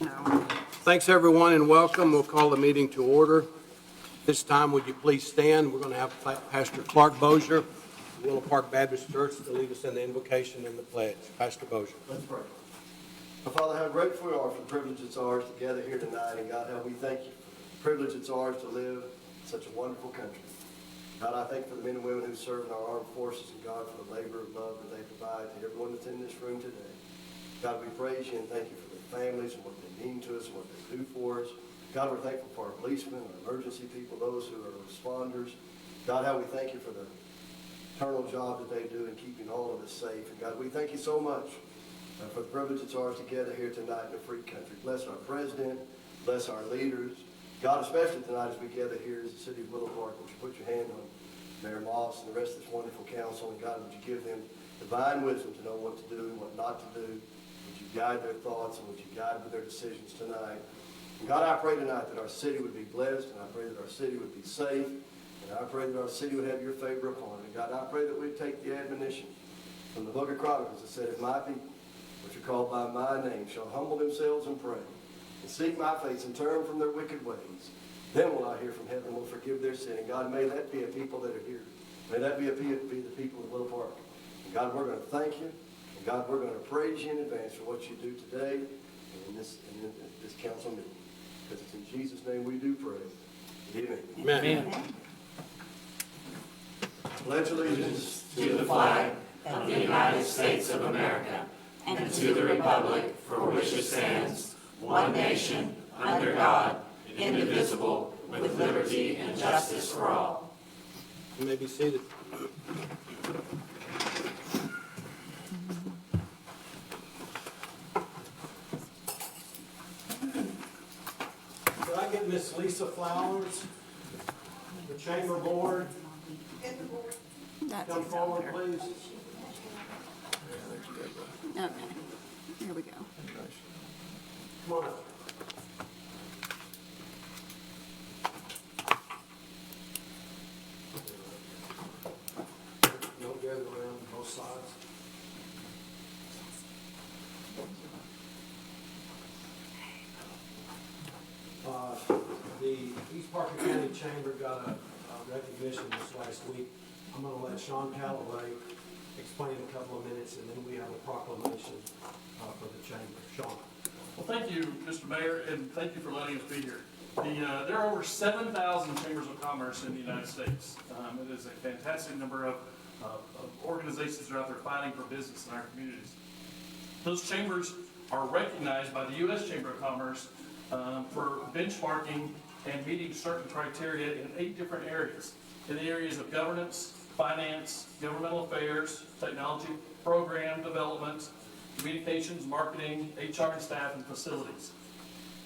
Thanks, everyone, and welcome. We'll call the meeting to order. This time, would you please stand? We're going to have Pastor Clark Bozier, Willow Park Baptist Church, to lead us in the invocation and the pledge. Pastor Bozier. Let's pray. Our Father, how grateful we are for the privilege it's ours to gather here tonight. And God, how we thank you for the privilege it's ours to live in such a wonderful country. God, I thank you for the men and women who serve in our armed forces, and God, for the labor of love that they provide to everyone that's in this room today. God, we praise you and thank you for their families and what they mean to us and what they do for us. God, we're thankful for our policemen, our emergency people, those who are responders. God, how we thank you for the eternal job that they do in keeping all of us safe. And God, we thank you so much for the privilege it's ours to gather here tonight in a free country. Bless our president, bless our leaders. God, especially tonight as we gather here as the city of Willow Park, would you put your hand on Mayor Moss and the rest of this wonderful council, and God, would you give them divine wisdom to know what to do and what not to do. Would you guide their thoughts and would you guide their decisions tonight. And God, I pray tonight that our city would be blessed, and I pray that our city would be safe, and I pray that our city would have your favor upon it. And God, I pray that we'd take the admonition from the book of Chronicles that said, if my people, which are called by my name, shall humble themselves and pray, and seek my face and turn from their wicked ways, then will I hear from heaven and will forgive their sin. And God, may that be a people that are here. May that be the people of Willow Park. And God, we're going to thank you. And God, we're going to praise you in advance for what you do today and in this council meeting. Because it's in Jesus' name we do pray. Amen. Amen. Pledge allegiance to the flag of the United States of America and to the republic for which it stands, one nation, under God, indivisible, with liberty and justice for all. You may be seated. Could I get Miss Lisa Flowers, the chamber board, come forward, please? Okay, here we go. Come on up. Don't gather around both sides. The East Parker County Chamber got a recognition this last week. I'm going to let Sean Calloway explain in a couple of minutes, and then we have a proclamation for the chamber. Sean. Well, thank you, Mr. Mayor, and thank you for letting us be here. There are over 7,000 chambers of commerce in the United States. It is a fantastic number of organizations that are out there fighting for business in our communities. Those chambers are recognized by the U.S. Chamber of Commerce for benchmarking and meeting certain criteria in 8 different areas. In the areas of governance, finance, governmental affairs, technology, program development, communications, marketing, HR and staff, and facilities.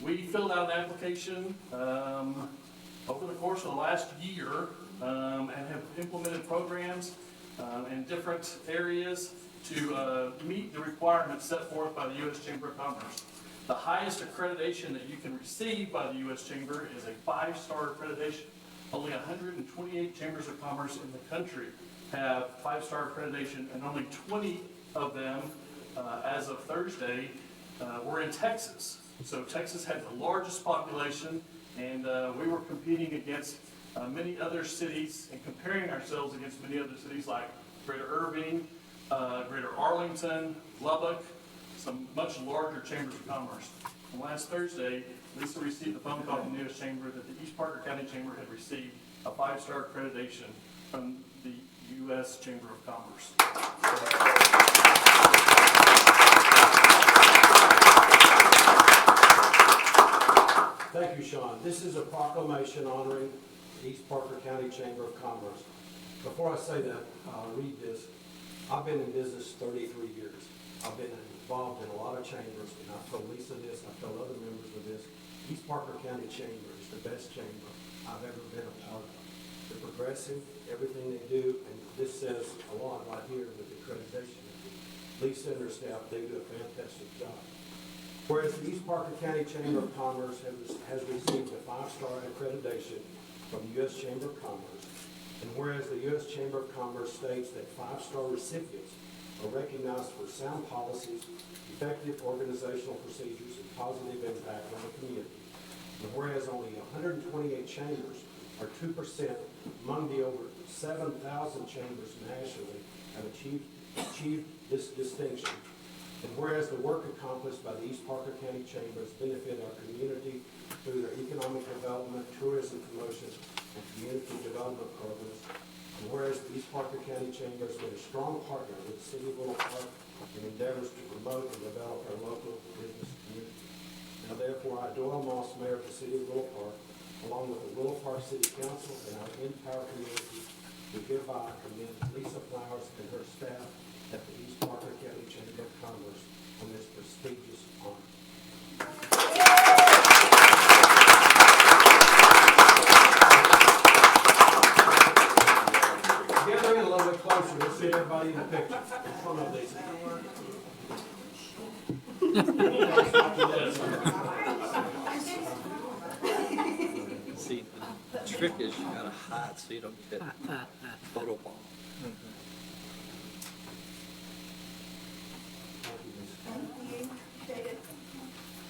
We filled out an application over the course of the last year and have implemented programs in different areas to meet the requirements set forth by the U.S. Chamber of Commerce. The highest accreditation that you can receive by the U.S. Chamber is a 5-star accreditation. Only 128 chambers of commerce in the country have 5-star accreditation, and only 20 of them, as of Thursday, were in Texas. So Texas had the largest population, and we were competing against many other cities and comparing ourselves against many other cities like Greater Irving, Greater Arlington, Lubbock, some much larger chambers of commerce. And last Thursday, Lisa received a phone call from the U.S. Chamber that the East Parker County Chamber had received a 5-star accreditation from the U.S. Chamber of Commerce. Thank you, Sean. This is a proclamation honoring the East Parker County Chamber of Commerce. Before I say that, I'll read this. I've been in business 33 years. I've been involved in a lot of chambers, and I've told Lisa this, I've told other members of this. East Parker County Chamber is the best chamber I've ever been a part of. They're progressive, everything they do, and this says a lot right here with the accreditation. Lisa and her staff, they do a fantastic job. Whereas the East Parker County Chamber of Commerce has received a 5-star accreditation from the U.S. Chamber of Commerce, and whereas the U.S. Chamber of Commerce states that 5-star recipients are recognized for sound policies, effective organizational procedures, and positive impact on the community. And whereas only 128 chambers, or 2% among the over 7,000 chambers nationally, have achieved this distinction. And whereas the work accomplished by the East Parker County Chambers benefit our community through their economic development, tourism promotion, and community development programs. And whereas the East Parker County Chamber has been a strong partner with the City of Willow Park in endeavors to promote and develop our local business community. Now therefore, I, Doyle Moss, Mayor of the City of Willow Park, along with the Willow Park City Council and our entire community, do hereby commend Lisa Flowers and her staff at the East Parker County Chamber of Commerce on this prestigious honor. Get in a little bit closer, let's see everybody in the picture. Come on, Lisa. See, the trick is you gotta hide so you don't get photo bomb.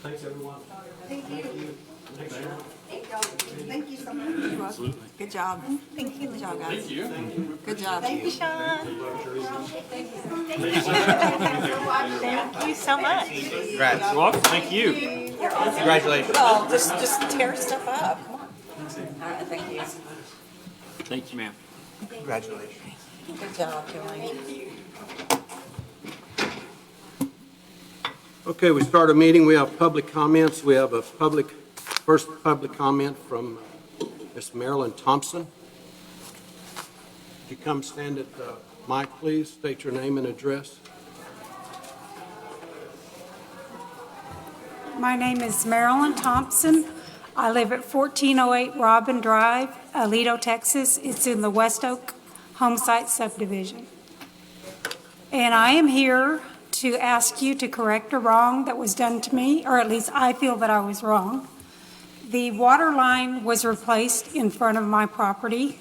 Thanks, everyone. Thank you. Thanks, Sharon. Thank you so much. Absolutely. Good job. Thank you. Good job, guys. Thank you. Good job. Thank you, Sean. Thank you so much. Congrats. You're welcome. Thank you. Congratulations. Oh, just tear stuff up. Come on. All right, thank you. Thank you, ma'am. Congratulations. Good job, Joanne. Okay, we start a meeting. We have public comments. We have a first public comment from Miss Marilyn Thompson. Would you come stand at the mic, please? State your name and address. My name is Marilyn Thompson. I live at 1408 Robin Drive, Aledo, Texas. It's in the West Oak Homesite subdivision. And I am here to ask you to correct a wrong that was done to me, or at least I feel that I was wrong. The water line was replaced in front of my property,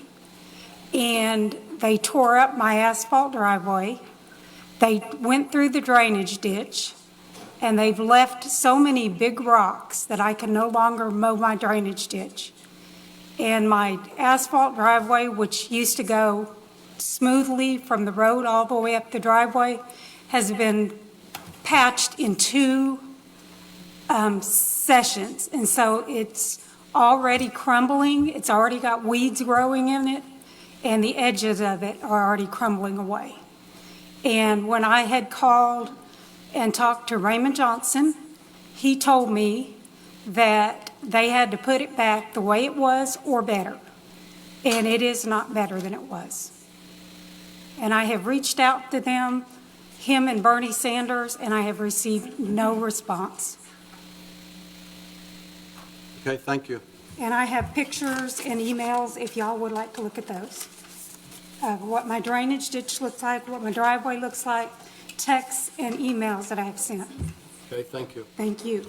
and they tore up my asphalt driveway. They went through the drainage ditch, and they've left so many big rocks that I can no longer mow my drainage ditch. And my asphalt driveway, which used to go smoothly from the road all the way up the driveway, has been patched in 2 sessions. And so it's already crumbling. It's already got weeds growing in it, and the edges of it are already crumbling away. And when I had called and talked to Raymond Johnson, he told me that they had to put it back the way it was or better. And it is not better than it was. And I have reached out to them, him and Bernie Sanders, and I have received no response. Okay, thank you. And I have pictures and emails if y'all would like to look at those, of what my drainage ditch looks like, what my driveway looks like, texts and emails that I have sent. Okay, thank you. Thank you.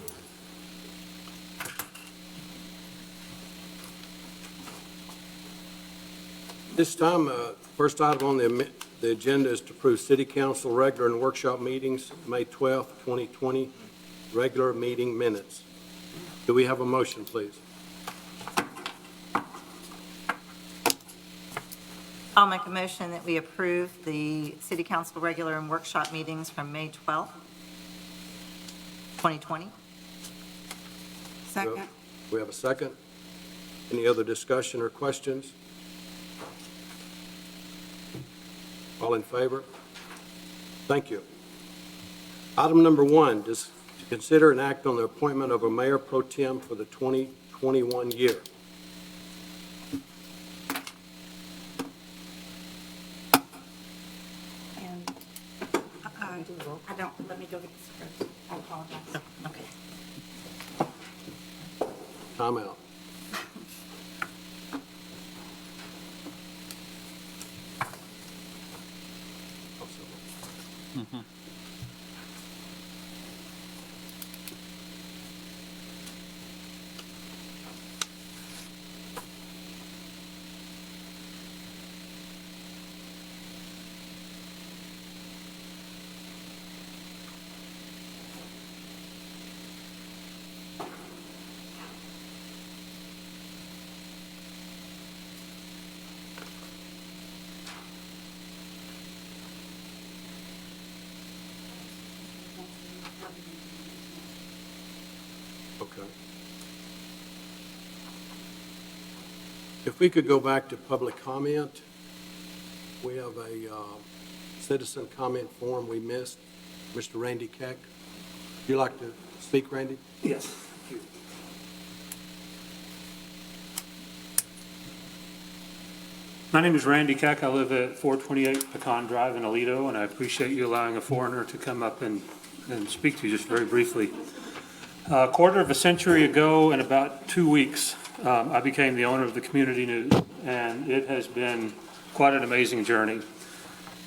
This time, first item on the agenda is to approve City Council regular and workshop meetings, May 12th, 2020, regular meeting minutes. Do we have a motion, please? I'll make a motion that we approve the City Council regular and workshop meetings from May 12th, 2020. Second. We have a second. Any other discussion or questions? All in favor? Thank you. Item number 1, to consider and act on the appointment of a mayor pro tem for the 2021 year. And I don't, let me go get the script. I apologize. Okay. Time out. Okay. If we could go back to public comment, we have a citizen comment form we missed. Mr. Randy Keck. Would you like to speak, Randy? Yes, thank you. My name is Randy Keck. I live at 428 Pecan Drive in Aledo, and I appreciate you allowing a foreigner to come up and speak to you just very briefly. A quarter of a century ago, in about 2 weeks, I became the owner of the Community News, and it has been quite an amazing journey.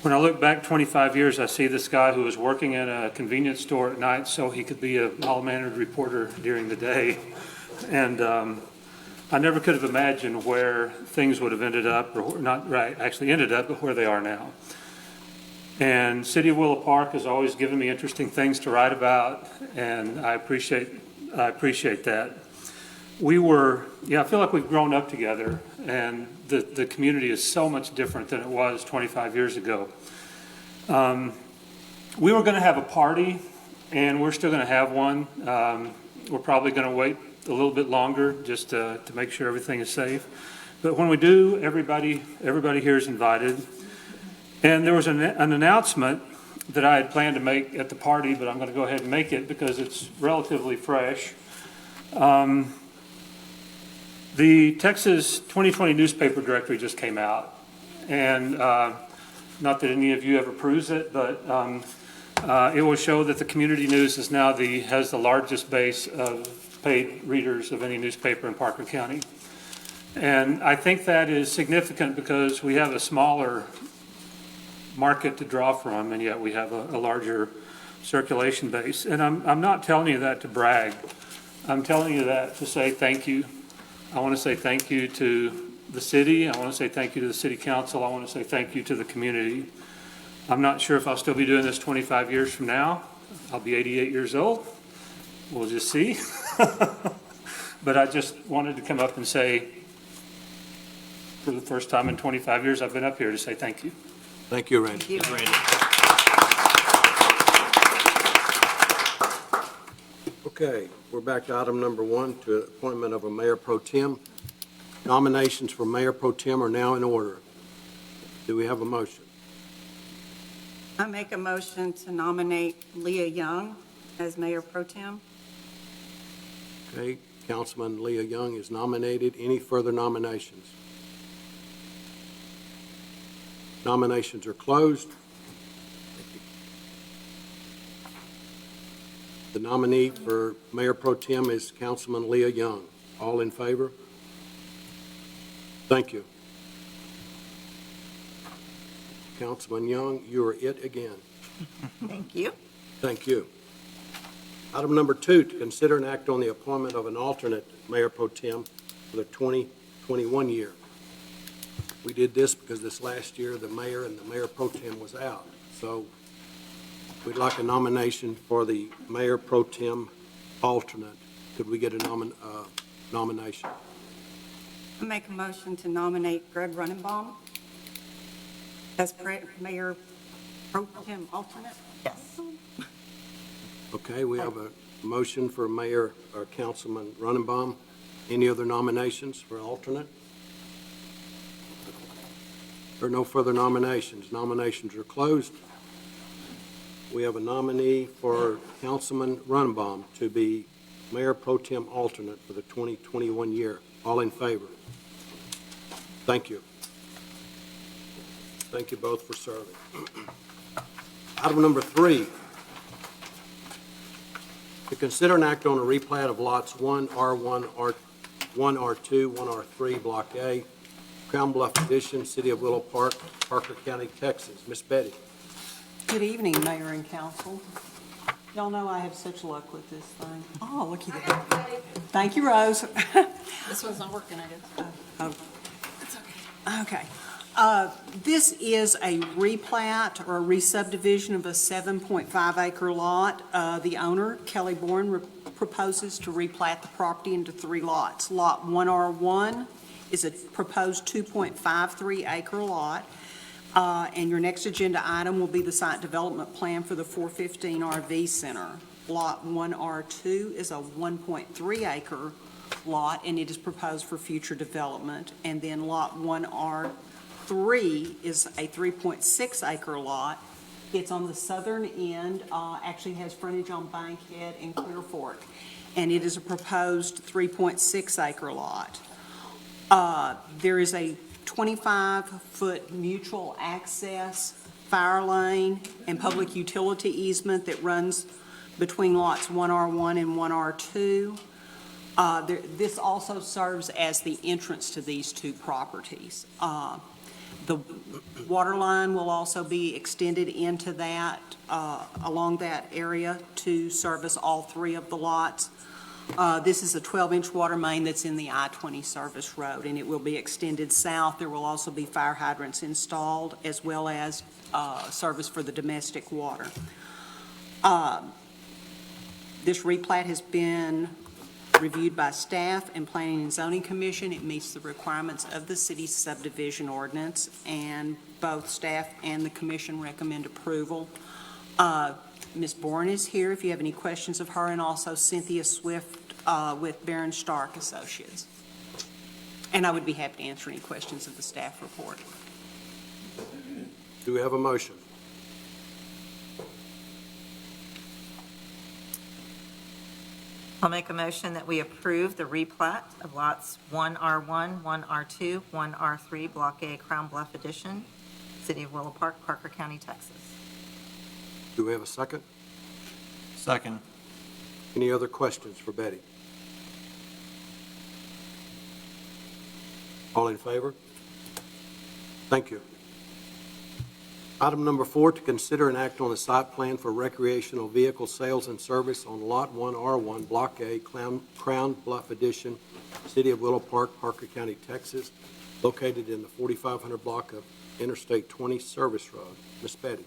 When I look back 25 years, I see this guy who was working in a convenience store at night so he could be a all-mannered reporter during the day. And I never could have imagined where things would have ended up, or not right, actually ended up, but where they are now. And City of Willow Park has always given me interesting things to write about, and I appreciate that. I feel like we've grown up together, and the community is so much different than it was 25 years ago. We were going to have a party, and we're still going to have one. We're probably going to wait a little bit longer just to make sure everything is safe. But when we do, everybody here is invited. And there was an announcement that I had planned to make at the party, but I'm going to go ahead and make it because it's relatively fresh. The Texas 2020 newspaper directory just came out, and not that any of you ever peruse it, but it will show that the Community News is now has the largest base of paid readers of any newspaper in Parker County. And I think that is significant because we have a smaller market to draw from, and yet we have a larger circulation base. And I'm not telling you that to brag. I'm telling you that to say thank you. I want to say thank you to the city. I want to say thank you to the city council. I want to say thank you to the community. I'm not sure if I'll still be doing this 25 years from now. I'll be 88 years old. We'll just see. But I just wanted to come up and say, for the first time in 25 years I've been up here, to say thank you. Thank you, Randy. Thank you. Randy. Okay, we're back to item number 1, to appointment of a mayor pro tem. Nominations for mayor pro tem are now in order. Do we have a motion? I make a motion to nominate Leah Young as mayor pro tem. Okay, Councilman Leah Young is nominated. Any further nominations? Nominations are closed. The nominee for mayor pro tem is Councilman Leah Young. All in favor? Thank you. Councilman Young, you are it again. Thank you. Thank you. Item number 2, to consider and act on the appointment of an alternate mayor pro tem for the 2021 year. We did this because this last year the mayor and the mayor pro tem was out. So we'd like a nomination for the mayor pro tem alternate. Could we get a nomination? I make a motion to nominate Greg Runenbaum as mayor pro tem alternate. Yes. Okay, we have a motion for Mayor or Councilman Runenbaum. Any other nominations for alternate? There are no further nominations. Nominations are closed. We have a nominee for Councilman Runenbaum to be Mayor Pro Tem alternate for the 2021 year. All in favor? Thank you. Thank you both for serving. Item number 3. To consider and act on a replat of lots 1R1, R1R2, 1R3, Block A, Crown Bluff Edition, City of Willow Park, Parker County, Texas. Miss Betty. Good evening, Mayor and Council. Y'all know I have such luck with this thing. Oh, looky there. Thank you, Rose. This one's not working, I guess. Oh, it's okay. Okay. This is a replat or a re-subdivision of a 7.5 acre lot. The owner, Kelly Bourne, proposes to replat the property into 3 lots. Lot 1R1 is a proposed 2.53 acre lot. And your next agenda item will be the site development plan for the 415 RV Center. Lot 1R2 is a 1.3 acre lot, and it is proposed for future development. And then Lot 1R3 is a 3.6 acre lot. It's on the southern end, actually has frontage on Bankhead and Clear Fork, and it is a proposed 3.6 acre lot. There is a 25-foot mutual access fire lane and public utility easement that runs between lots 1R1 and 1R2. This also serves as the entrance to these two properties. The water line will also be extended into that, along that area to service all three of the lots. This is a 12-inch water main that's in the I-20 service road, and it will be extended south. There will also be fire hydrants installed, as well as service for the domestic water. This replat has been reviewed by staff and Planning and Zoning Commission. It meets the requirements of the city's subdivision ordinance, and both staff and the commission recommend approval. Ms. Bourne is here if you have any questions of her, and also Cynthia Swift with Baron Stark Associates. And I would be happy to answer any questions of the staff report. Do we have a motion? I'll make a motion that we approve the replat of lots 1R1, 1R2, 1R3, Block A, Crown Bluff Edition, City of Willow Park, Parker County, Texas. Do we have a second? Second. Any other questions for Betty? All in favor? Thank you. Item number 4, to consider and act on a site plan for recreational vehicle sales and service on Lot 1R1, Block A, Crown Bluff Edition, City of Willow Park, Parker County, Texas, located in the 4500 block of Interstate 20 Service Road. Ms. Betty.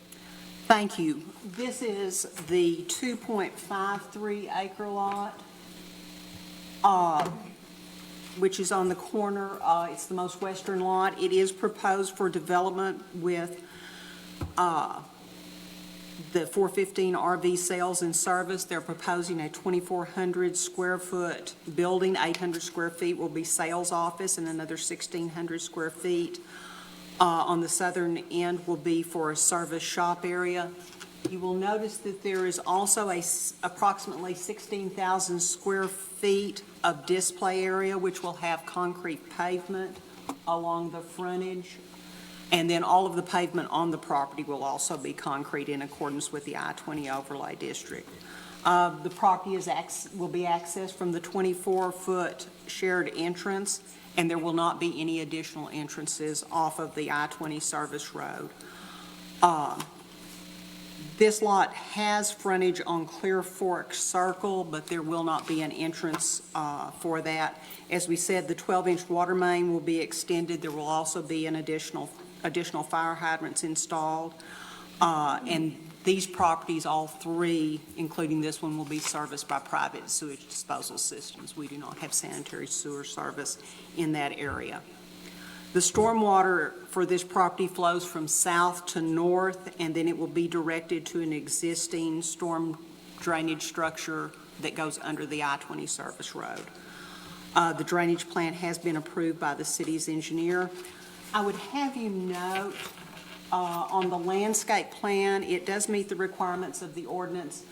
Thank you. This is the 2.53 acre lot, which is on the corner. It's the most western lot. It is proposed for development with the 415 RV sales and service. They're proposing a 2,400 square foot building. 800 square feet will be sales office, and another 1,600 square feet on the southern end will be for a service shop area. You will notice that there is also approximately 16,000 square feet of display area, which will have concrete pavement along the frontage. And then all of the pavement on the property will also be concrete in accordance with the I-20 overlay district. The property will be accessed from the 24-foot shared entrance, and there will not be any additional entrances off of the I-20 service road. This lot has frontage on Clear Fork Circle, but there will not be an entrance for that. As we said, the 12-inch water main will be extended. There will also be an additional fire hydrants installed. And these properties, all three, including this one, will be serviced by private sewage disposal systems. We do not have sanitary sewer service in that area. The stormwater for this property flows from south to north, and then it will be directed to an existing storm drainage structure that goes under the I-20 service road. The drainage plan has been approved by the city's engineer. I would have you note on the landscape plan, it does meet the requirements of the ordinance,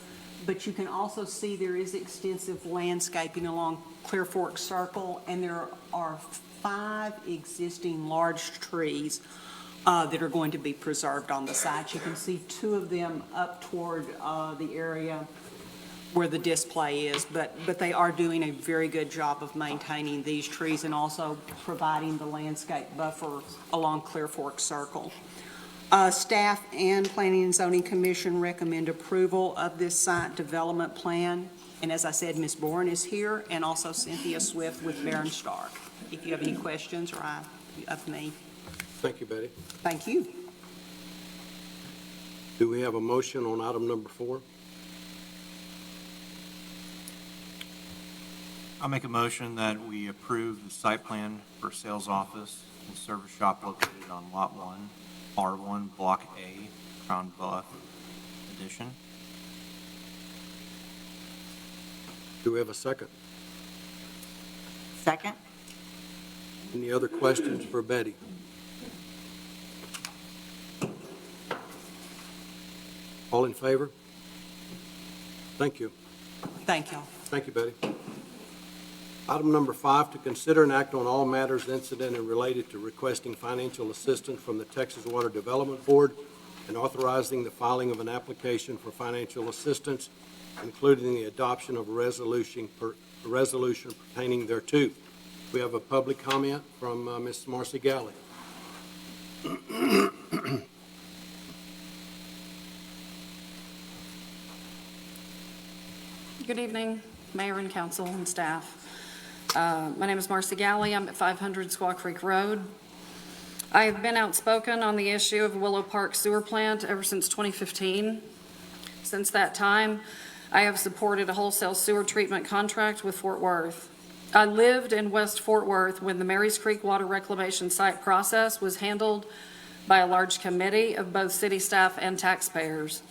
but you can also see there is extensive landscaping along Clear Fork Circle, and there are 5 existing large trees that are going to be preserved on the site. You can see 2 of them up toward the area where the display is, but they are doing a very good job of maintaining these trees and also providing the landscape buffer along Clear Fork Circle. Staff and Planning and Zoning Commission recommend approval of this site development plan. And as I said, Ms. Bourne is here, and also Cynthia Swift with Baron Stark. If you have any questions or of me. Thank you, Betty. Thank you. Do we have a motion on item number 4? I'll make a motion that we approve the site plan for sales office and service shop located on Lot 1, R1, Block A, Crown Bluff Edition. Do we have a second? Second? Any other questions for Betty? All in favor? Thank you. Thank y'all. Thank you, Betty. Item number 5, to consider and act on all matters incident and related to requesting financial assistance from the Texas Water Development Board and authorizing the filing of an application for financial assistance, including the adoption of a resolution pertaining thereto. We have a public comment from Ms. Marcy Galley. Good evening, Mayor and Council and staff. My name is Marcy Galley. I'm at 500 Squaw Creek Road. I have been outspoken on the issue of Willow Park Sewer Plant ever since 2015. Since that time, I have supported a wholesale sewer treatment contract with Fort Worth. I lived in West Fort Worth when the Marys Creek Water Reclamation Site process was handled by a large committee of both city staff and taxpayers.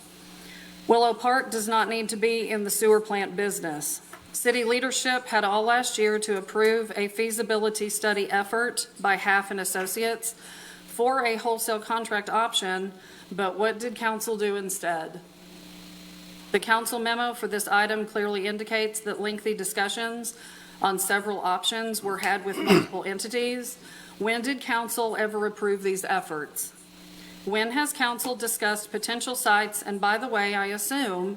Willow Park does not need to be in the sewer plant business. City leadership had all last year to approve a feasibility study effort by Half and Associates for a wholesale contract option, but what did council do instead? The council memo for this item clearly indicates that lengthy discussions on several options were had with multiple entities. When did council ever approve these efforts? When has council discussed potential sites? And by the way, I assume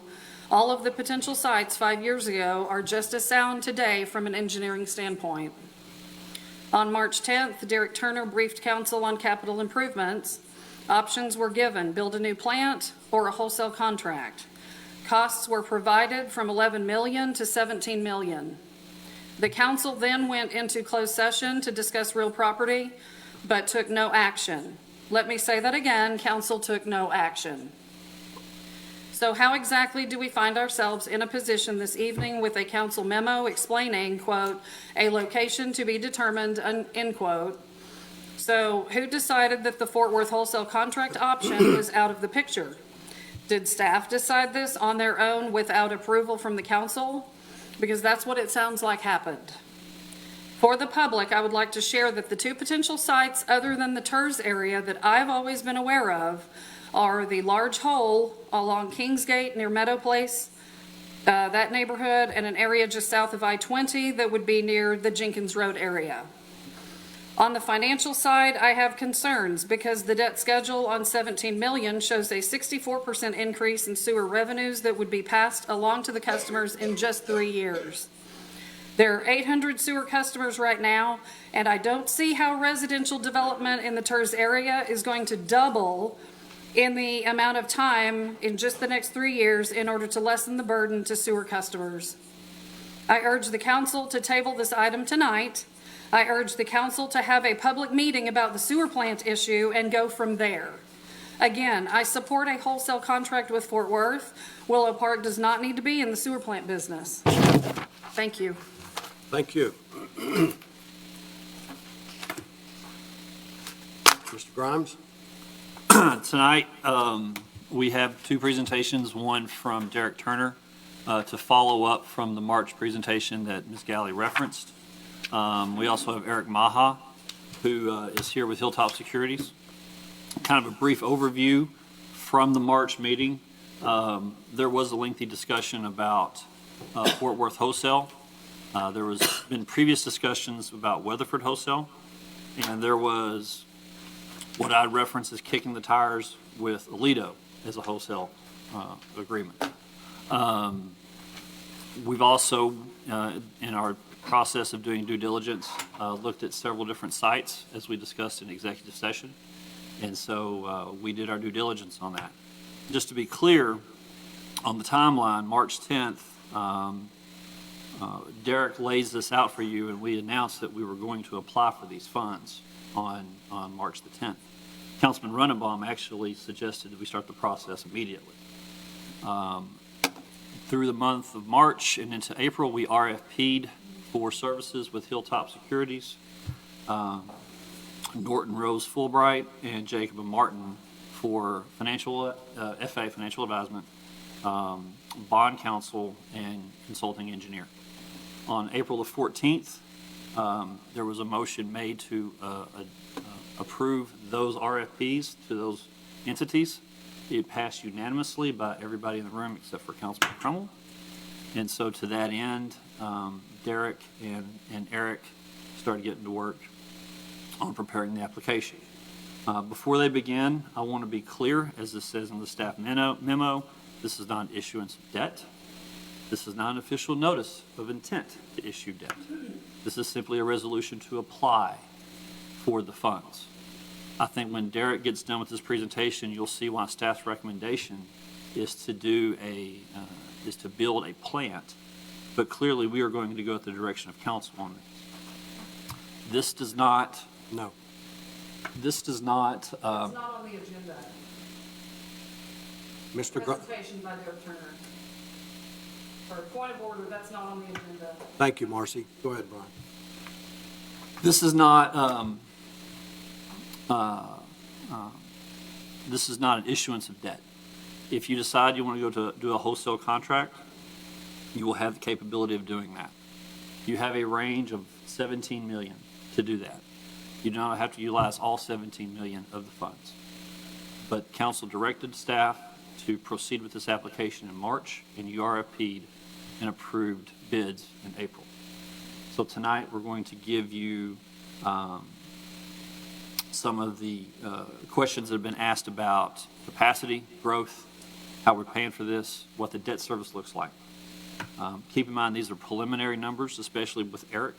all of the potential sites 5 years ago are just as sound today from an engineering standpoint. On March 10th, Derek Turner briefed council on capital improvements. Options were given: build a new plant or a wholesale contract. Costs were provided from $11 million to $17 million. The council then went into closed session to discuss real property, but took no action. Let me say that again, council took no action. So how exactly do we find ourselves in a position this evening with a council memo explaining, quote, a location to be determined, end quote? So who decided that the Fort Worth wholesale contract option was out of the picture? Did staff decide this on their own without approval from the council? Because that's what it sounds like happened. For the public, I would like to share that the two potential sites other than the TERS area that I've always been aware of are the large hole along Kingsgate near Meadow Place, that neighborhood, and an area just south of I-20 that would be near the Jenkins Road area. On the financial side, I have concerns because the debt schedule on $17 million shows a 64% increase in sewer revenues that would be passed along to the customers in just 3 years. There are 800 sewer customers right now, and I don't see how residential development in the TERS area is going to double in the amount of time in just the next 3 years in order to lessen the burden to sewer customers. I urge the council to table this item tonight. I urge the council to have a public meeting about the sewer plant issue and go from there. Again, I support a wholesale contract with Fort Worth. Willow Park does not need to be in the sewer plant business. Thank you. Thank you. Mr. Grimes? Tonight, we have two presentations, one from Derek Turner to follow up from the March presentation that Ms. Galley referenced. We also have Eric Maha, who is here with Hilltop Securities. Kind of a brief overview from the March meeting. There was a lengthy discussion about Fort Worth wholesale. There was been previous discussions about Weatherford wholesale, and there was what I reference as kicking the tires with Alito as a wholesale agreement. We've also, in our process of doing due diligence, looked at several different sites as we discussed in executive session. And so we did our due diligence on that. Just to be clear, on the timeline, March 10th, Derek lays this out for you, and we announced that we were going to apply for these funds on March the 10th. Councilman Runenbaum actually suggested that we start the process immediately. Through the month of March and into April, we RFP'd for services with Hilltop Securities, Norton Rose Fulbright, and Jacob and Martin for financial, FA financial advisement, bond counsel, and consulting engineer. On April the 14th, there was a motion made to approve those RFPs to those entities. It passed unanimously by everybody in the room except for Councilman Crummell. And so to that end, Derek and Eric started getting to work on preparing the application. Before they begin, I want to be clear, as this says in the staff memo, this is not an issuance of debt. This is not an official notice of intent to issue debt. This is simply a resolution to apply for the funds. I think when Derek gets done with this presentation, you'll see why staff's recommendation is to build a plant, but clearly we are going to go at the direction of council on this. This does not. No. This does not. It's not on the agenda. Mr. Presentation by Derek Turner. For a point of order, that's not on the agenda. Thank you, Marcy. Go ahead, Brian. This is not. This is not an issuance of debt. If you decide you want to go to do a wholesale contract, you will have the capability of doing that. You have a range of 17 million to do that. You do not have to utilize all 17 million of the funds. But council directed staff to proceed with this application in March, and you RFP'd and approved bids in April. So tonight, we're going to give you some of the questions that have been asked about capacity, growth, how we're paying for this, what the debt service looks like. Keep in mind, these are preliminary numbers, especially with Eric.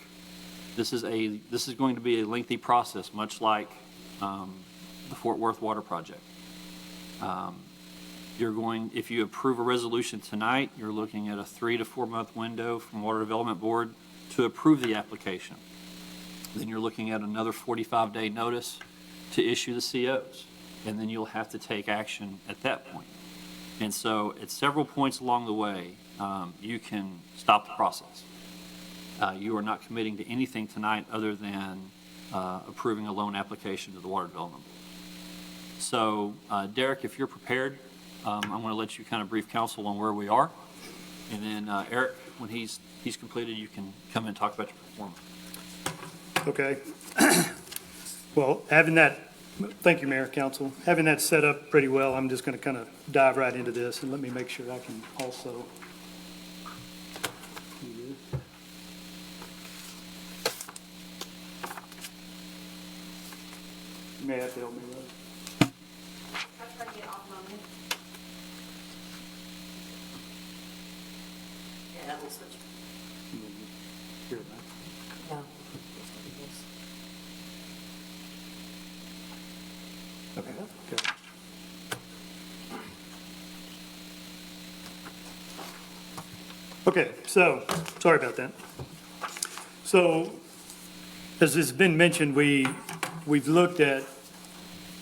This is going to be a lengthy process, much like the Fort Worth Water Project. If you approve a resolution tonight, you're looking at a 3 to 4 month window from Water Development Board to approve the application. Then you're looking at another 45-day notice to issue the COs, and then you'll have to take action at that point. And so at several points along the way, you can stop the process. You are not committing to anything tonight other than approving a loan application to the Water Development Board. So, Derek, if you're prepared, I'm going to let you kind of brief council on where we are. And then, Eric, when he's completed, you can come and talk about your performance. Okay. Well, thank you, Mayor, Council. Having that set up pretty well, I'm just going to kind of dive right into this, and let me make sure I can also. You may have to help me with it. I try to get off my minute. Yeah, we'll switch. Here, man. No. Okay. Good. Okay, so, sorry about that. So, as has been mentioned, we've looked at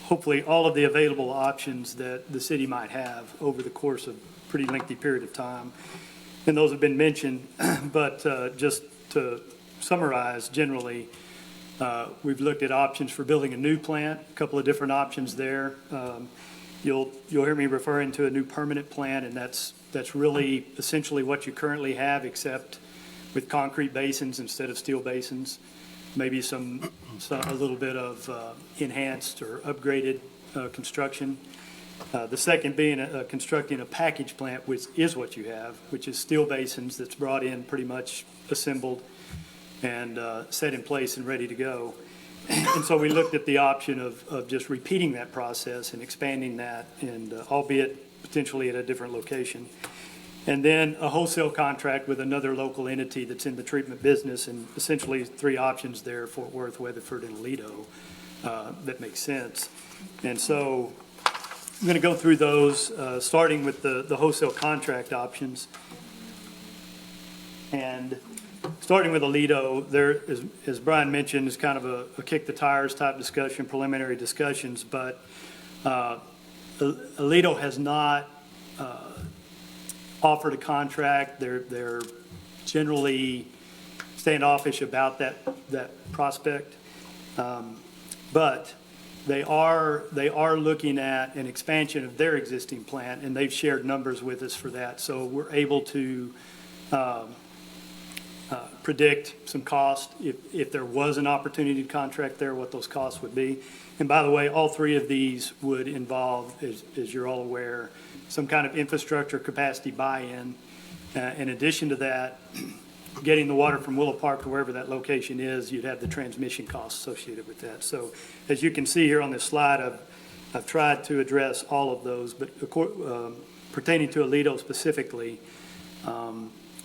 hopefully all of the available options that the city might have over the course of a pretty lengthy period of time. And those have been mentioned, but just to summarize generally, we've looked at options for building a new plant, a couple of different options there. You'll hear me referring to a new permanent plant, and that's really essentially what you currently have, except with concrete basins instead of steel basins. Maybe a little bit of enhanced or upgraded construction. The second being constructing a package plant, which is what you have, which is steel basins that's brought in pretty much assembled and set in place and ready to go. And so we looked at the option of just repeating that process and expanding that, and albeit potentially at a different location. And then a wholesale contract with another local entity that's in the treatment business, and essentially 3 options there: Fort Worth, Weatherford, and Aledo. That makes sense. And so I'm going to go through those, starting with the wholesale contract options. And starting with Aledo, there, as Brian mentioned, is kind of a kick the tires type discussion, preliminary discussions, but Aledo has not offered a contract. They're generally standoffish about that prospect, but they are looking at an expansion of their existing plant, and they've shared numbers with us for that. So we're able to predict some cost, if there was an opportunity to contract there, what those costs would be. And by the way, all three of these would involve, as you're all aware, some kind of infrastructure capacity buy-in. In addition to that, getting the water from Willow Park to wherever that location is, you'd have the transmission costs associated with that. So as you can see here on this slide, I've tried to address all of those, but pertaining to Aledo specifically,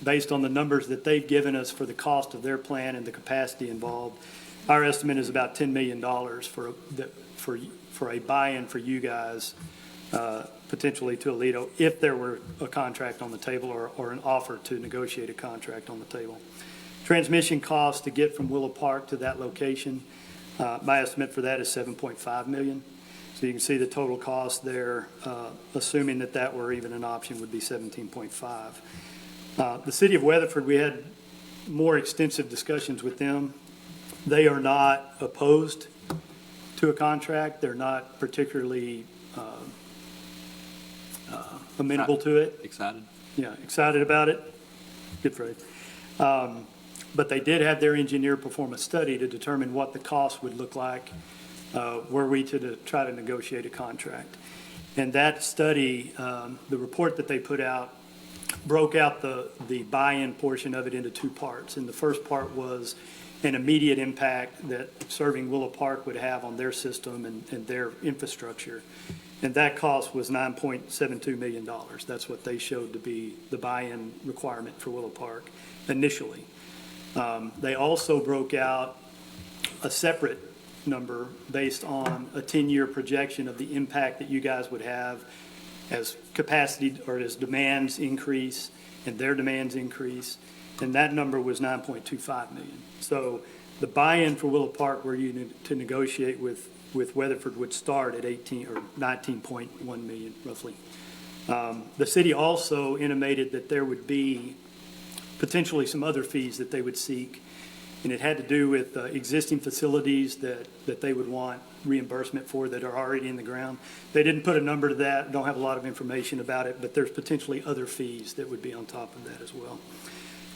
based on the numbers that they've given us for the cost of their plan and the capacity involved, our estimate is about $10 million for a buy-in for you guys, potentially to Aledo, if there were a contract on the table or an offer to negotiate a contract on the table. Transmission costs to get from Willow Park to that location, my estimate for that is $7.5 million. So you can see the total cost there, assuming that that were even an option, would be 17.5. The city of Weatherford, we had more extensive discussions with them. They are not opposed to a contract. They're not particularly amenable to it. Excited? Yeah, excited about it. Good phrase. But they did have their engineer perform a study to determine what the cost would look like were we to try to negotiate a contract. And that study, the report that they put out, broke out the buy-in portion of it into two parts. And the first part was an immediate impact that serving Willow Park would have on their system and their infrastructure. And that cost was $9.72 million. That's what they showed to be the buy-in requirement for Willow Park initially. They also broke out a separate number based on a 10-year projection of the impact that you guys would have as capacity or as demands increase and their demands increase. And that number was $9.25 million. So the buy-in for Willow Park, where you need to negotiate with Weatherford, would start at 18 or 19.1 million roughly. The city also intimated that there would be potentially some other fees that they would seek, and it had to do with existing facilities that they would want reimbursement for that are already in the ground. They didn't put a number to that, don't have a lot of information about it, but there's potentially other fees that would be on top of that as well.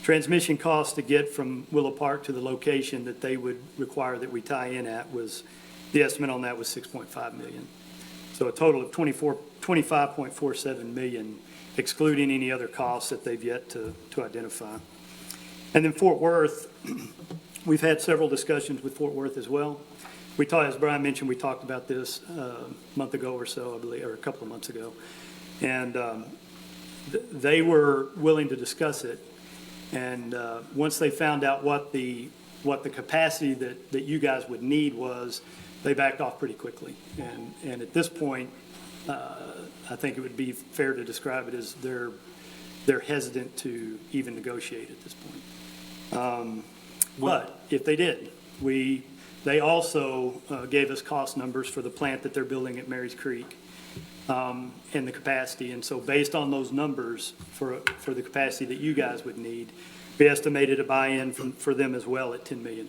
Transmission costs to get from Willow Park to the location that they would require that we tie in at was, the estimate on that was $6.5 million. So a total of $25.47 million, excluding any other costs that they've yet to identify. And then Fort Worth, we've had several discussions with Fort Worth as well. We talked, as Brian mentioned, we talked about this a month ago or so, I believe, or a couple of months ago. And they were willing to discuss it. And once they found out what the capacity that you guys would need was, they backed off pretty quickly. And at this point, I think it would be fair to describe it as they're hesitant to even negotiate at this point. But if they did, they also gave us cost numbers for the plant that they're building at Mary's Creek and the capacity. And so based on those numbers for the capacity that you guys would need, we estimated a buy-in for them as well at $10 million.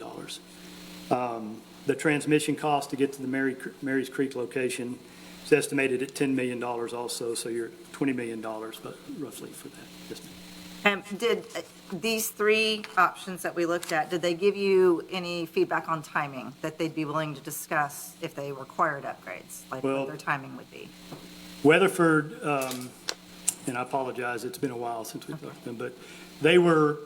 The transmission cost to get to the Mary's Creek location is estimated at $10 million also, so you're at $20 million, but roughly for that. Yes, ma'am. Did these three options that we looked at, did they give you any feedback on timing that they'd be willing to discuss if they required upgrades, like what their timing would be? Weatherford, and I apologize, it's been a while since we talked to them, but they were,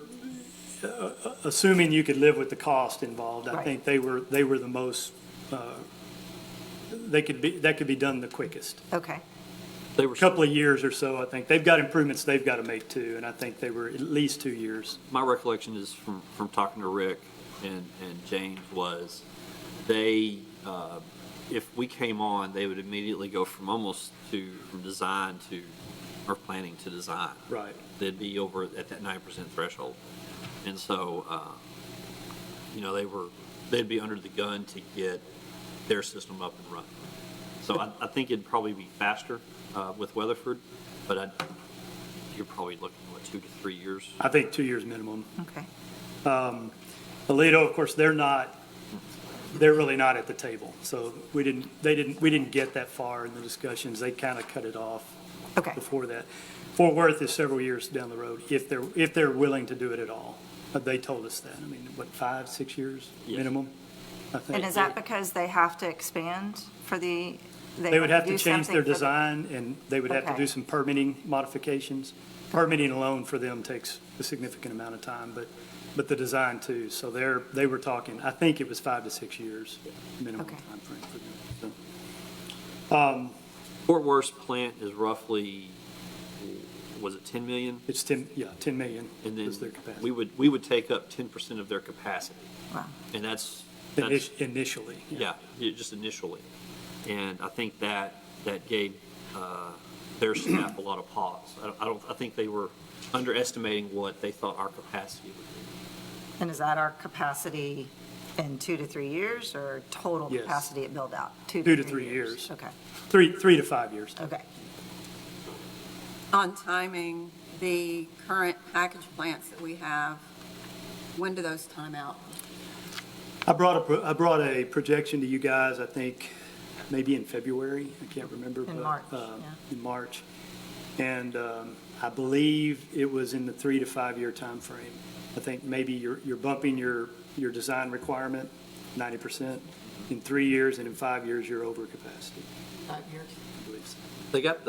assuming you could live with the cost involved, I think they were the most, that could be done the quickest. Okay. They were A couple of years or so, I think. They've got improvements they've got to make too, and I think they were at least 2 years. My recollection is from talking to Rick and James was they, if we came on, they would immediately go from design to, or planning to design. Right. They'd be over at that 9% threshold. And so, they'd be under the gun to get their system up and running. So I think it'd probably be faster with Weatherford, but you're probably looking at 2 to 3 years. I think 2 years minimum. Okay. Aledo, of course, they're really not at the table. So we didn't get that far in the discussions. They kind of cut it off before that. Fort Worth is several years down the road if they're willing to do it at all. They told us that. I mean, what, 5, 6 years Yes. minimum, I think. And is that because they have to expand for the? They would have to do change something their for the- design, and they would have to Okay. do some permitting modifications. Permitting alone for them takes a significant amount of time, but the design too. So they were talking, I think it was 5 to 6 years minimum Okay. timeframe for them. So, Fort Worth's plant is roughly, was it 10 million? it's 10 million And then is their capacity. we would take up 10% of their capacity. Wow. And that's, Initially. just initially. And I think that gave their staff a lot of pause. I think they were underestimating what they thought our capacity would be. And is that our capacity in 2 to 3 years, or total Yes. capacity at build-out? 2 to 3 years. Okay, 3 to 5 years. okay. On timing, the current package plants that we have, when do those time out? I brought a projection to you guys, I think, maybe in February, I can't remember. In but, March, In March. And I believe it was in the 3 to 5 year time frame. I think maybe you're bumping your design requirement 90% in 3 years, and in 5 years, you're over capacity. 5 years? I believe so. They got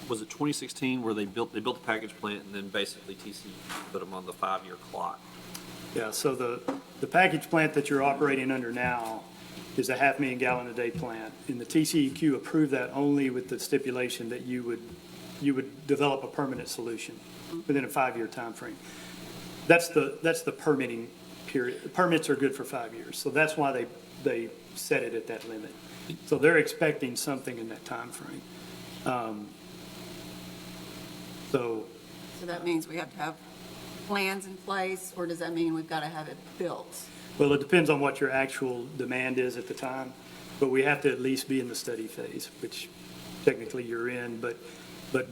was it 2016 where they built the package plant and then basically TCEQ put them on the 5-year clock? Yeah, so the package plant that you're operating under now is a 500,000 gallon a day plant. And the TCEQ approved that only with the stipulation that you would develop a permanent solution within a 5-year timeframe. That's the permitting period. Permits are good for 5 years, so that's why they set it at that limit. So they're expecting something in that timeframe. So So that means we have to have plans in place, or does that mean we've got to have it built? well, it depends on what your actual demand is at the time, but we have to at least be in the study phase, which technically you're in, but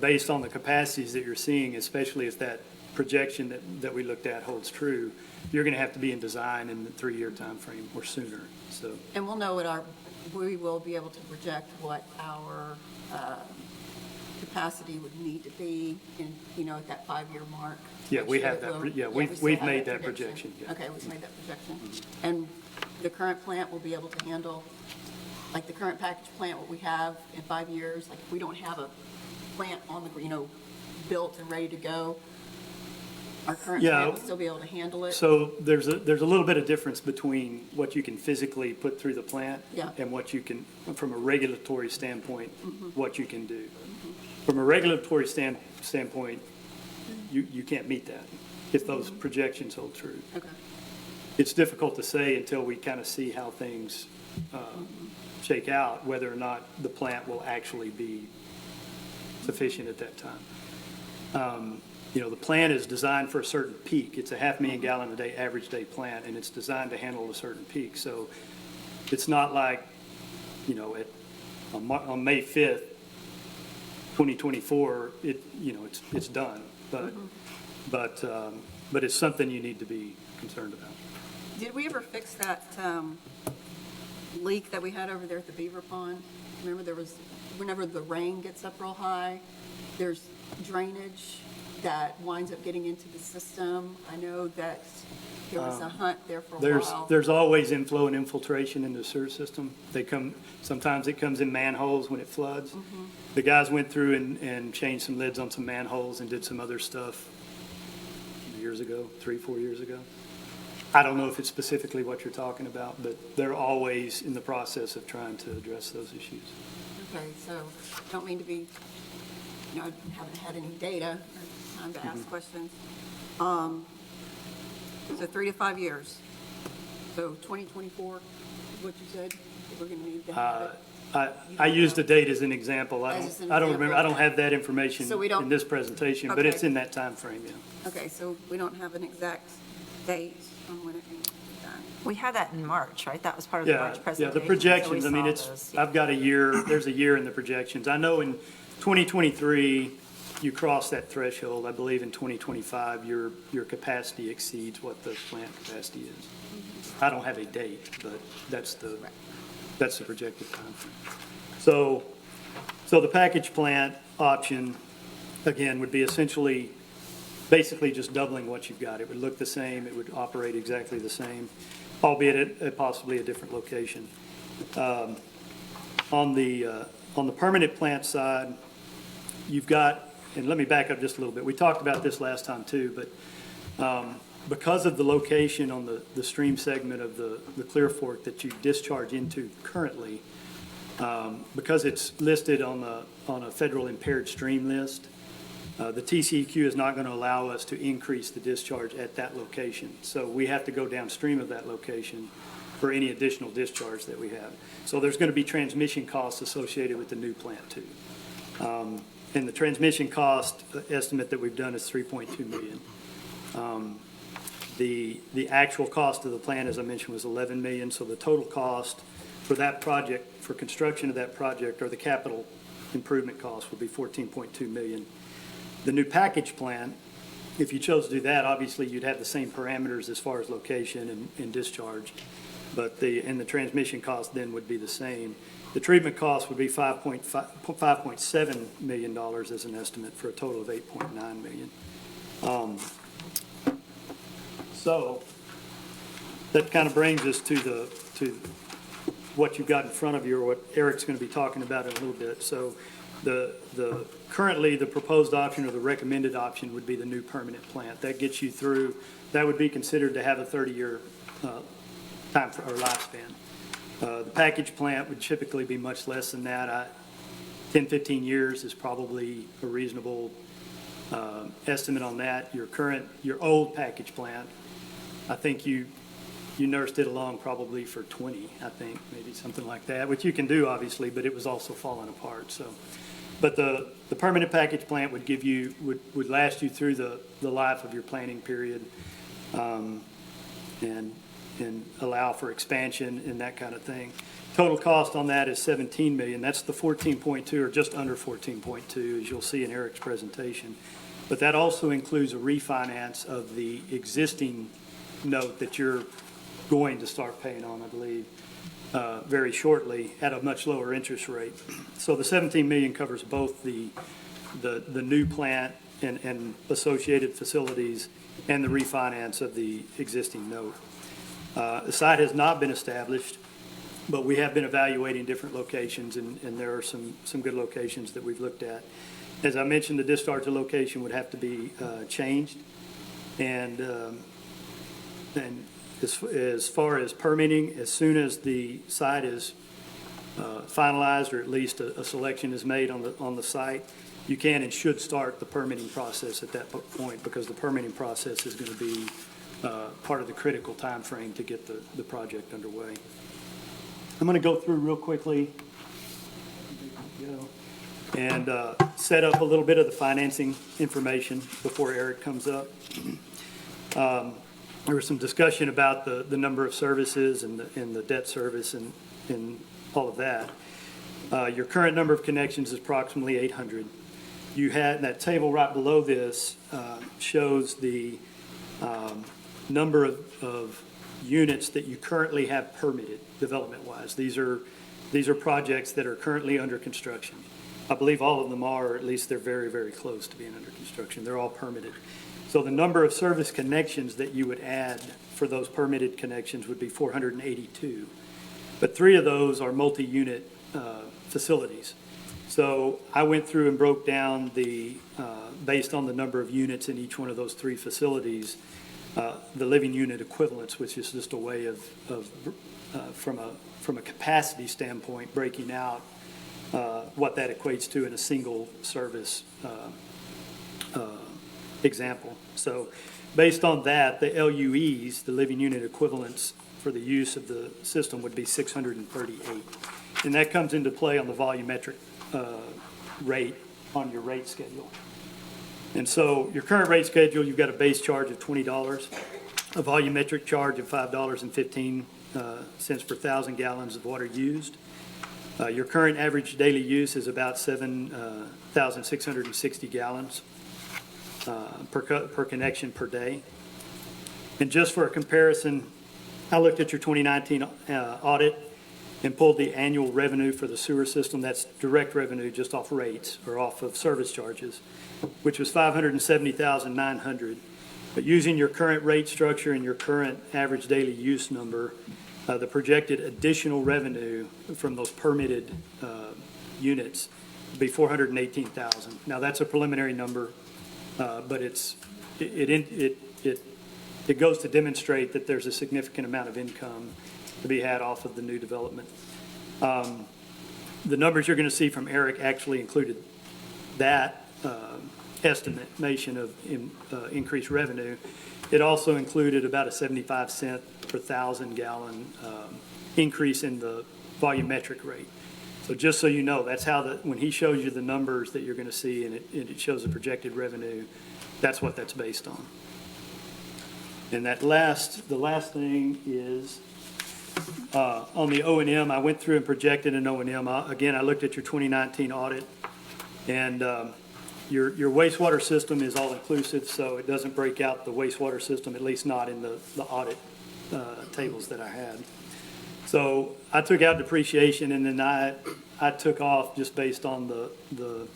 based on the capacities that you're seeing, especially if that projection that we looked at holds true, you're going to have to be in design in the 3-year timeframe or sooner, so. And we'll know we will be able to project what our capacity would need to be in, at that 5-year mark. Yeah, we Make sure have that, we'll- we've still have made that projection, yeah. Okay, we've made that projection. And the current plant will be able to handle, like the current package plant, what we have in 5 years, like if we don't have a plant on the, built and ready to go, our current Yeah. plant will still be able to handle it? So there's a little bit of difference between what you can physically put through the plant Yeah. and what you can, from a regulatory standpoint, what you can do. From a regulatory standpoint, you can't meet that if those projections hold true. Okay. It's difficult to say until we kind of see how things shake out, whether or not the plant will actually be sufficient at that time. The plant is designed for a certain peak. It's a 500,000 gallon a day, average day plant, and it's designed to handle a certain peak. So it's not like, on May 5th, 2024, it's done. But it's something you need to be concerned about. Did we ever fix that leak that we had over there at the Beaver Pond? Remember whenever the rain gets up real high, there's drainage that winds up getting into the system. I know that there was a hunt there for a while. There's always inflow and infiltration in the sewer system. Sometimes it comes in manholes when it floods. The guys went through and changed some lids on some manholes and did some other stuff years ago, 3-4 years ago. I don't know if it's specifically what you're talking about, but they're always in the process of trying to address those issues. Okay, so don't mean to be, I haven't had any data or time to ask questions. So 3 to 5 years. So 2024 is what you said, we're going to need to have it. I used the date as an example. I As just an don't remember, I don't example. have that information So we don't- in this presentation, but Okay. it's in that time frame. Yeah. Okay, so we don't have an exact date on when it needs to be done. We had that in March, right? That was part of the March Yeah, presentation. the projections, so I we mean, saw those, yeah. I've got a year, there's a year in the projections. I know in 2023, you cross that threshold. I believe in 2025, your capacity exceeds what the plant capacity is. I don't have a date, but that's the projected timeframe. So the package plant option, again, would be essentially basically just doubling what you've got. It would look the same, it would operate exactly the same, albeit at possibly a different location. On the permanent plant side, you've got, and let me back up just a little bit. We talked about this last time too, but because of the location on the stream segment of the Clear Fork that you discharge into currently, because it's listed on a federal impaired stream list, the TCEQ is not going to allow us to increase the discharge at that location. So we have to go downstream of that location for any additional discharge that we have. So there's going to be transmission costs associated with the new plant too. And the transmission cost estimate that we've done is $3.2 million. The actual cost of the plant, as I mentioned, was $11 million. So the total cost for that project, for construction of that project, or the capital improvement cost, would be $14.2 million. The new package plant, if you chose to do that, obviously you'd have the same parameters as far as location and discharge, but the transmission cost then would be the same. The treatment cost would be $5.7 million as an estimate, for a total of $8.9 million. So that kind of brings us to what you've got in front of you, or what Eric's going to be talking about in a little bit. So currently the proposed option, or the recommended option, would be the new permanent plant. That gets you through, that would be considered to have a 30-year time or lifespan. The package plant would typically be much less than that. 10, 15 years is probably a reasonable estimate on that. Your old package plant, I think you nursed it along probably for 20, I think, maybe something like that, which you can do obviously, but it was also falling apart. So, but the permanent package plant would give you, would last you through the life of your planning period, and allow for expansion and that kind of thing. Total cost on that is $17 million. That's the 14.2, or just under 14.2, as you'll see in Eric's presentation. But that also includes a refinance of the existing note that you're going to start paying on, I believe, very shortly, at a much lower interest rate. So the $17 million covers both the new plant and associated facilities, and the refinance of the existing note. The site has not been established, but we have been evaluating different locations, and there are some good locations that we've looked at. As I mentioned, the discharge location would have to be changed, and as far as permitting, as soon as the site is finalized, or at least a selection is made on the site, you can and should start the permitting process at that point, because the permitting process is going to be part of the critical time frame to get the project underway. I'm going to go through real quickly and set up a little bit of the financing information before Eric comes up. There was some discussion about the number of services and the debt service and all of that. Your current number of connections is approximately 800. You had, that table right below this shows the number of units that you currently have permitted development-wise. These are projects that are currently under construction. I believe all of them are, or at least they're very, very close to being under construction. They're all permitted. So the number of service connections that you would add for those permitted connections would be 482. But 3 of those are multi-unit facilities. So I went through and broke down based on the number of units in each one of those 3 facilities, the living unit equivalents, which is just a way of from a capacity standpoint, breaking out what that equates to in a single service example. So based on that, the LUEs, the living unit equivalents for the use of the system, would be 638. And that comes into play on the volumetric rate on your rate schedule. And so your current rate schedule, you've got a base charge of $20, a volumetric charge of $5.15 per 1,000 gallons of water used. Your current average daily use is about 7,660 gallons per connection per day. And just for a comparison, I looked at your 2019 audit, and pulled the annual revenue for the sewer system, that's direct revenue just off rates or off of service charges, which was $570,900. But using your current rate structure and your current average daily use number, the projected additional revenue from those permitted units would be $418,000. Now, that's a preliminary number, but it goes to demonstrate that there's a significant amount of income to be had off of the new development. The numbers you're going to see from Eric actually included that estimation of increased revenue. It also included about a 75 cent per 1,000 gallon increase in the volumetric rate. So just so you know, that's how when he shows you the numbers that you're going to see and it shows the projected revenue, that's what that's based on. And the last thing is on the O&M. I went through and projected an O&M. Again, I looked at your 2019 audit, and your wastewater system is all inclusive, so it doesn't break out the wastewater system, at least not in the audit tables that I had. So I took out depreciation, and then I took off just based on the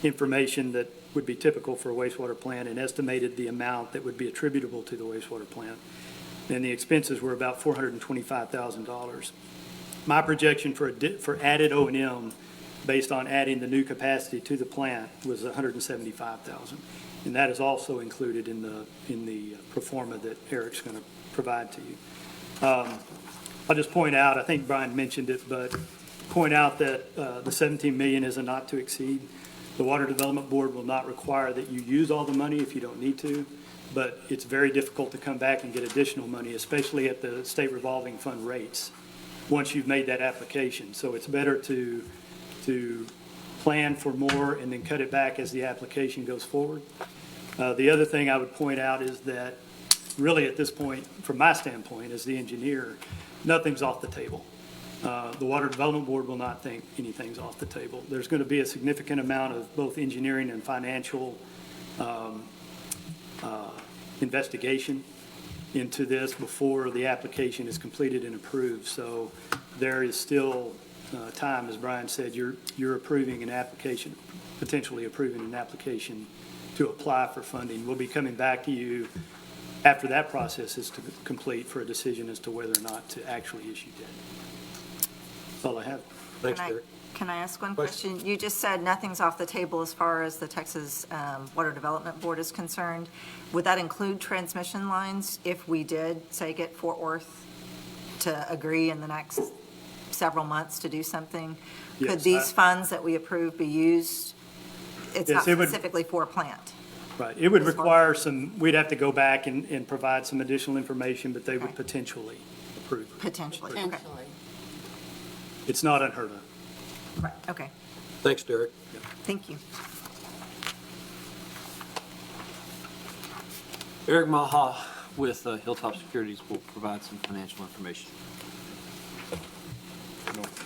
information that would be typical for a wastewater plant and estimated the amount that would be attributable to the wastewater plant. And the expenses were about $425,000. My projection for added O&M based on adding the new capacity to the plant was $175,000. And that is also included in the pro forma that Eric's going to provide to you. I'll just point out, I think Brian mentioned it, but point out that the $17 million is a not to exceed. The Water Development Board will not require that you use all the money if you don't need to, but it's very difficult to come back and get additional money, especially at the state revolving fund rates, once you've made that application. So it's better to plan for more and then cut it back as the application goes forward. The other thing I would point out is that really at this point, from my standpoint as the engineer, nothing's off the table. The Water Development Board will not think anything's off the table. There's going to be a significant amount of both engineering and financial investigation into this before the application is completed and approved. So there is still time, as Brian said, you're approving an application, potentially approving an application to apply for funding. We'll be coming back to you after that process is complete for a decision as to whether or not to actually issue debt. That's all I have. Thanks, Derek. Can I ask one question? You just said nothing's off the table as far as the Texas Water Development Board is concerned. Would that include transmission lines if we did, say, get Fort Worth to agree in the next several months to do something? Yes, Could these funds that we approve be used? It's Yes, not it would. specifically for a plant. Right. It would require we'd have to go back and provide some additional information, but they would potentially approve it. Potentially, okay. Potentially. It's not unheard of. Right, okay. Thanks, Derek. Thank you. Eric Maha with Hilltop Securities will provide some financial information.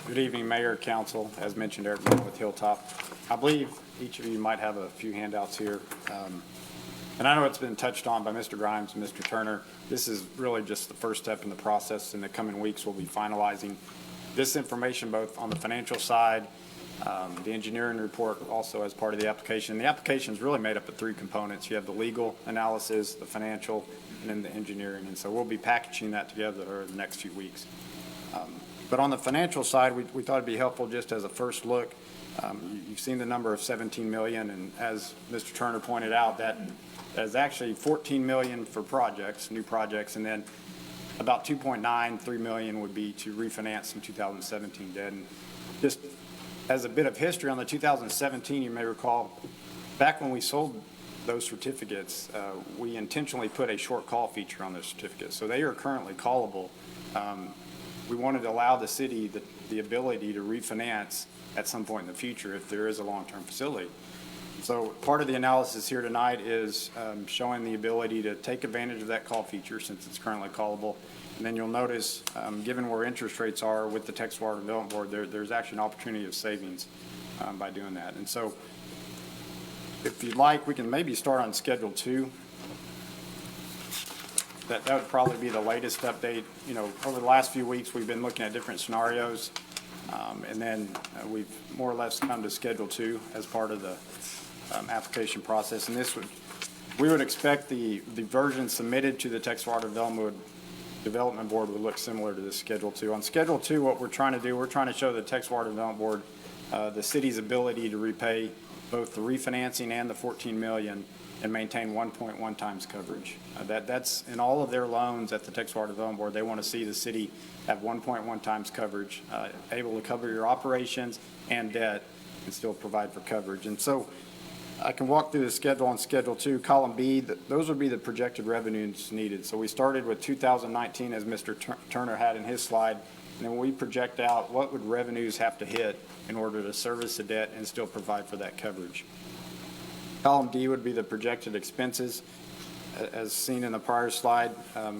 Good evening, Mayor, Council. As mentioned, Eric Maha with Hilltop. I believe each of you might have a few handouts here. And I know it's been touched on by Mr. Grimes and Mr. Turner. This is really just the first step in the process. In the coming weeks, we'll be finalizing this information both on the financial side, the engineering report also as part of the application. The application is really made up of three components. You have the legal analysis, the financial, and then the engineering. And so we'll be packaging that together over the next few weeks. But on the financial side, we thought it'd be helpful just as a first look. You've seen the number of 17 million, and as Mr. Turner pointed out, that is actually 14 million for projects, new projects, and then about 2.93 million would be to refinance some 2017 debt. And just as a bit of history on the 2017, you may recall, back when we sold those certificates, we intentionally put a short call feature on those certificates. So they are currently callable. We wanted to allow the city the ability to refinance at some point in the future if there is a long-term facility. So part of the analysis here tonight is showing the ability to take advantage of that call feature since it's currently callable. And then you'll notice, given where interest rates are with the Texas Water Development Board, there's actually an opportunity of savings by doing that. And so if you'd like, we can maybe start on Schedule 2. That would probably be the latest update. You know, over the last few weeks, we've been looking at different scenarios. And then we've more or less come to Schedule 2 as part of the application process. And we would expect the version submitted to the Texas Water Development Board would look similar to this Schedule 2. On Schedule 2, what we're trying to do, we're trying to show the Texas Water Development Board the city's ability to repay both the refinancing and the $14 million and maintain 1.1 times coverage. That's in all of their loans at the Texas Water Development Board. They want to see the city have 1.1 times coverage, able to cover your operations and debt and still provide for coverage. And so I can walk through the schedule on Schedule 2. Column B, those would be the projected revenues needed. So we started with 2019 as Mr. Turner had in his slide, and then we project out what would revenues have to hit in order to service the debt and still provide for that coverage. Column D would be the projected expenses. As seen in the prior slide,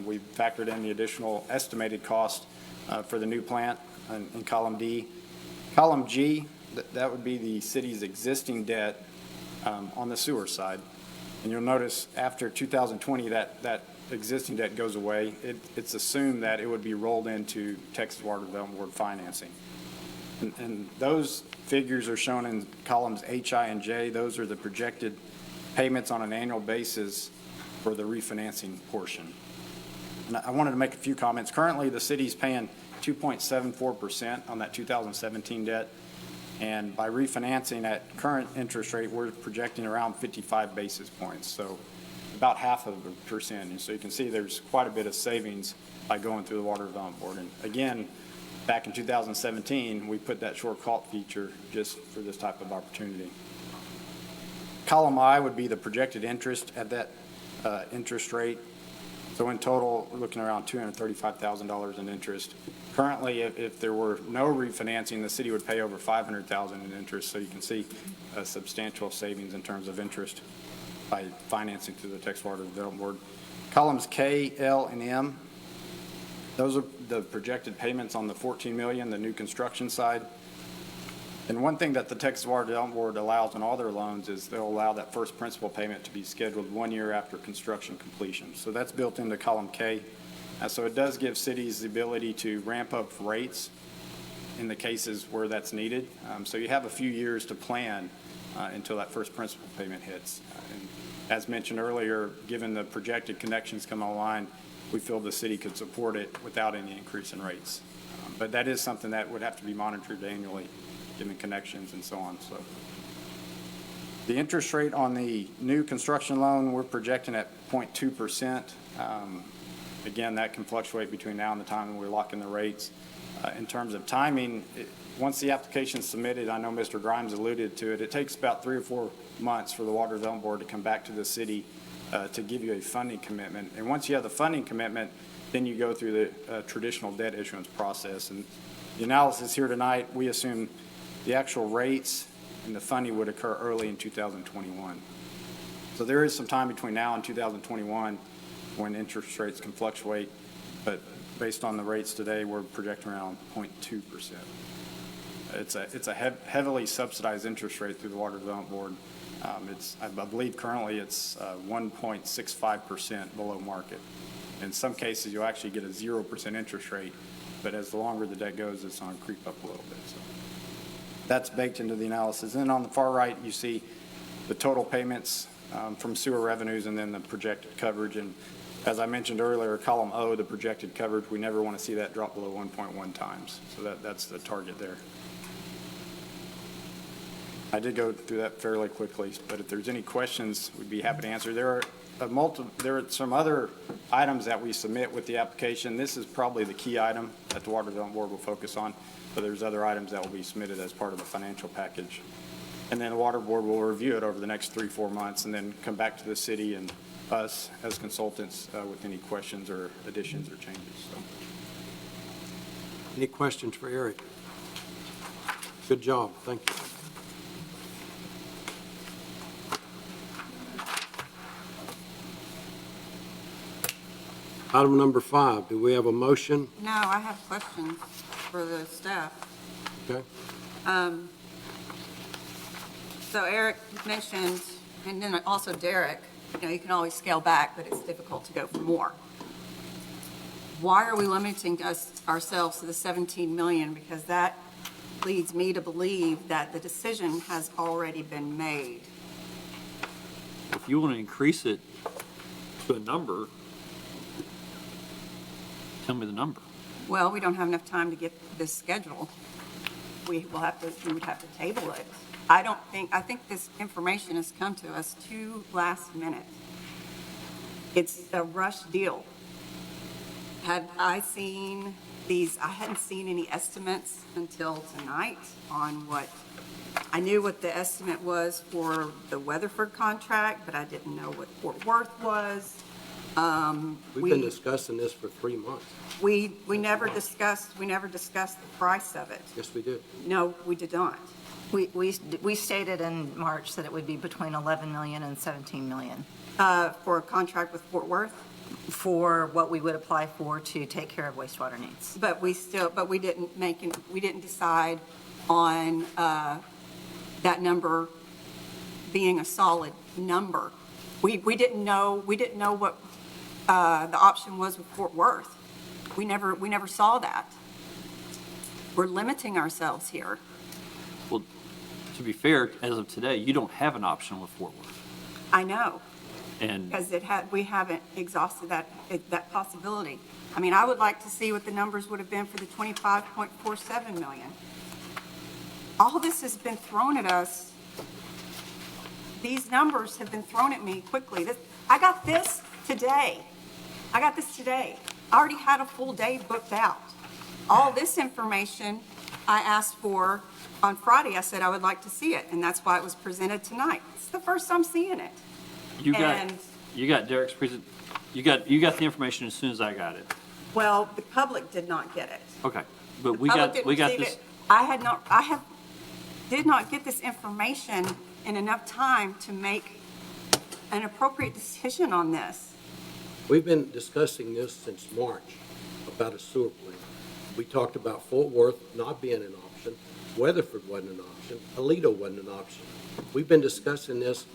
we factored in the additional estimated cost for the new plant in column D. Column G, that would be the city's existing debt on the sewer side. And you'll notice after 2020, that existing debt goes away. It's assumed that it would be rolled into Texas Water Development Board financing. And those figures are shown in columns H, I, and J. Those are the projected payments on an annual basis for the refinancing portion. And I wanted to make a few comments. Currently, the city's paying 2.74% on that 2017 debt. And by refinancing at current interest rate, we're projecting around 55 basis points. So about 0.5%. And so you can see there's quite a bit of savings by going through the Water Development Board. And again, back in 2017, we put that short call feature just for this type of opportunity. Column I would be the projected interest at that interest rate. So in total, we're looking around $235,000 in interest. Currently, if there were no refinancing, the city would pay over $500,000 in interest. So you can see a substantial savings in terms of interest by financing through the Texas Water Development Board. Columns K, L, and M, those are the projected payments on the $14 million, the new construction side. And one thing that the Texas Water Development Board allows in all their loans is they'll allow that first principal payment to be scheduled 1 year after construction completion. So that's built into column K. So it does give cities the ability to ramp up rates in the cases where that's needed. So you have a few years to plan until that first principal payment hits. And as mentioned earlier, given the projected connections come online, we feel the city could support it without any increase in rates. But that is something that would have to be monitored annually, given connections and so on. So the interest rate on the new construction loan, we're projecting at 0.2%. Again, that can fluctuate between now and the time when we lock in the rates. In terms of timing, once the application is submitted, I know Mr. Grimes alluded to it, it takes about 3 or 4 months for the Water Development Board to come back to the city to give you a funding commitment. And once you have the funding commitment, then you go through the traditional debt issuance process. And the analysis here tonight, we assume the actual rates and the funding would occur early in 2021. So there is some time between now and 2021 when interest rates can fluctuate, but based on the rates today, we're projecting around 0.2%. It's a heavily subsidized interest rate through the Water Development Board. I believe currently it's 1.65% below market. In some cases, you'll actually get a 0% interest rate, but as the longer the debt goes, it's going to creep up a little bit. So that's baked into the analysis. And then on the far right, you see the total payments from sewer revenues and then the projected coverage. And as I mentioned earlier, column O, the projected coverage, we never want to see that drop below 1.1 times. So that's the target there. I did go through that fairly quickly, but if there's any questions, we'd be happy to answer. There are some other items that we submit with the application. This is probably the key item that the Water Development Board will focus on, but there's other items that will be submitted as part of the financial package. And then the Water Board will review it over the next 3-4 months and then come back to the city and us as consultants with any questions or additions or changes. So. Any questions for Eric? Good job. Thank you. Item number 5, do we have a motion? No, I have questions for the staff. Okay. So Eric mentioned, and then also Derek, you can always scale back, but it's difficult to go for more. Why are we limiting ourselves to the 17 million? Because that leads me to believe that the decision has already been made. If you want to increase it to a number, tell me the number. Well, we don't have enough time to get this schedule. We would have to table it. I think this information has come to us too last minute. It's a rush deal. Had I seen these, I hadn't seen any estimates until tonight on what, I knew what the estimate was for the Weatherford contract, but I didn't know what Fort Worth was. We've been discussing this for 3 months. We never discussed the price of it. Yes, we did. No, we did not. We stated in March that it would be between 11 million and 17 million For a contract with Fort Worth, for what we would apply for to take care of wastewater needs. but we didn't decide on that number being a solid number. We didn't know what the option was with Fort Worth. We never saw that. We're limiting ourselves here. Well, to be fair, as of today, you don't have an option with Fort Worth. I know, And because we haven't exhausted that possibility. I mean, I would like to see what the numbers would have been for the 25.47 million. All this has been thrown at us. These numbers have been thrown at me quickly. I got this today. I already had a full day booked out. All this information I asked for on Friday. I said I would like to see it, and that's why it was presented tonight. It's the first I'm seeing it. you And- got Derek's you got the information as soon as I got it. Well, the public did not get it. Okay, but The we public got didn't receive this. it. Did not get this information in enough time to make an appropriate decision on this. We've been discussing this since March about a sewer plant. We talked about Fort Worth not being an option, Weatherford wasn't an option, Alito wasn't an option. We've been discussing this.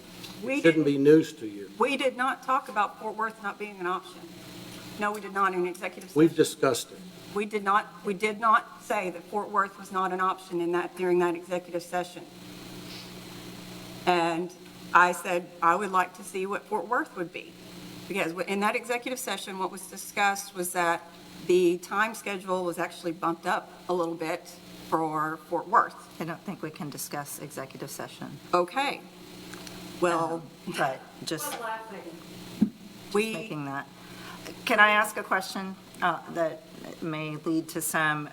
We It shouldn't be news to you. We did not talk about Fort Worth not being an option. No, we did not in executive We've session. discussed it. We did not say that Fort Worth was not an option during that executive session. And I said I would like to see what Fort Worth would be. Because in that executive session, what was discussed was that the time schedule was actually bumped up a little bit for Fort Worth. I don't think we can discuss executive session, Okay. Well, but just we, making that. Can I ask a question that may lead to some,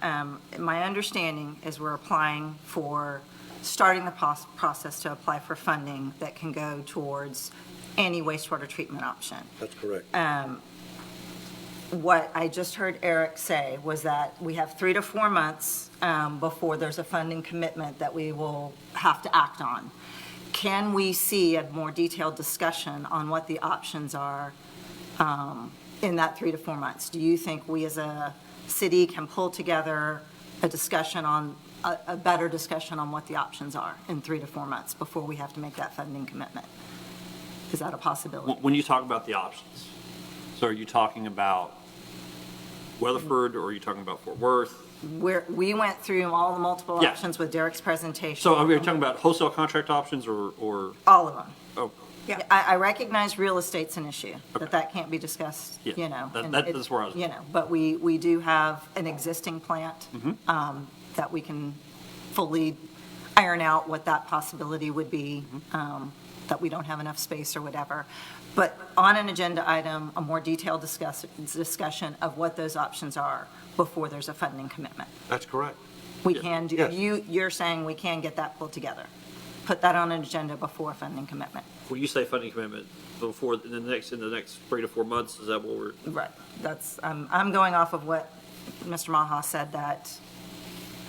my understanding is we're starting the process to apply for funding that can go towards any wastewater treatment option. That's correct. What I just heard Eric say was that we have 3 to 4 months before there's a funding commitment that we will have to act on. Can we see a more detailed discussion on what the options are in that 3 to 4 months? Do you think we as a city can pull together a discussion on, a better discussion on what the options are in 3 to 4 months before we have to make that funding commitment? Is that a possibility? When you talk about the options, so are you talking about Weatherford or are you talking about Fort Worth? We went through all the multiple Yeah. options with Derek's presentation. So are we talking about wholesale contract options or, All of them. oh, yeah. I recognize real estate's an issue, that can't be discussed, Yeah, you know. that- and that- it- that's where I was- You know, but we do have an existing plant Mm-hmm. that we can fully iron out what that possibility would be, Mm-hmm. that we don't have enough space or whatever. But on an agenda item, a more detailed discussion of what those options are before there's a funding commitment. That's correct. We Yeah. can do, Yes. you're saying we can get that pulled together. Put that on an agenda before a funding commitment. when you say funding commitment, before, in the next 3 to 4 months, is that what we're? Right, that's, I'm going off of what Mr. Maha said, that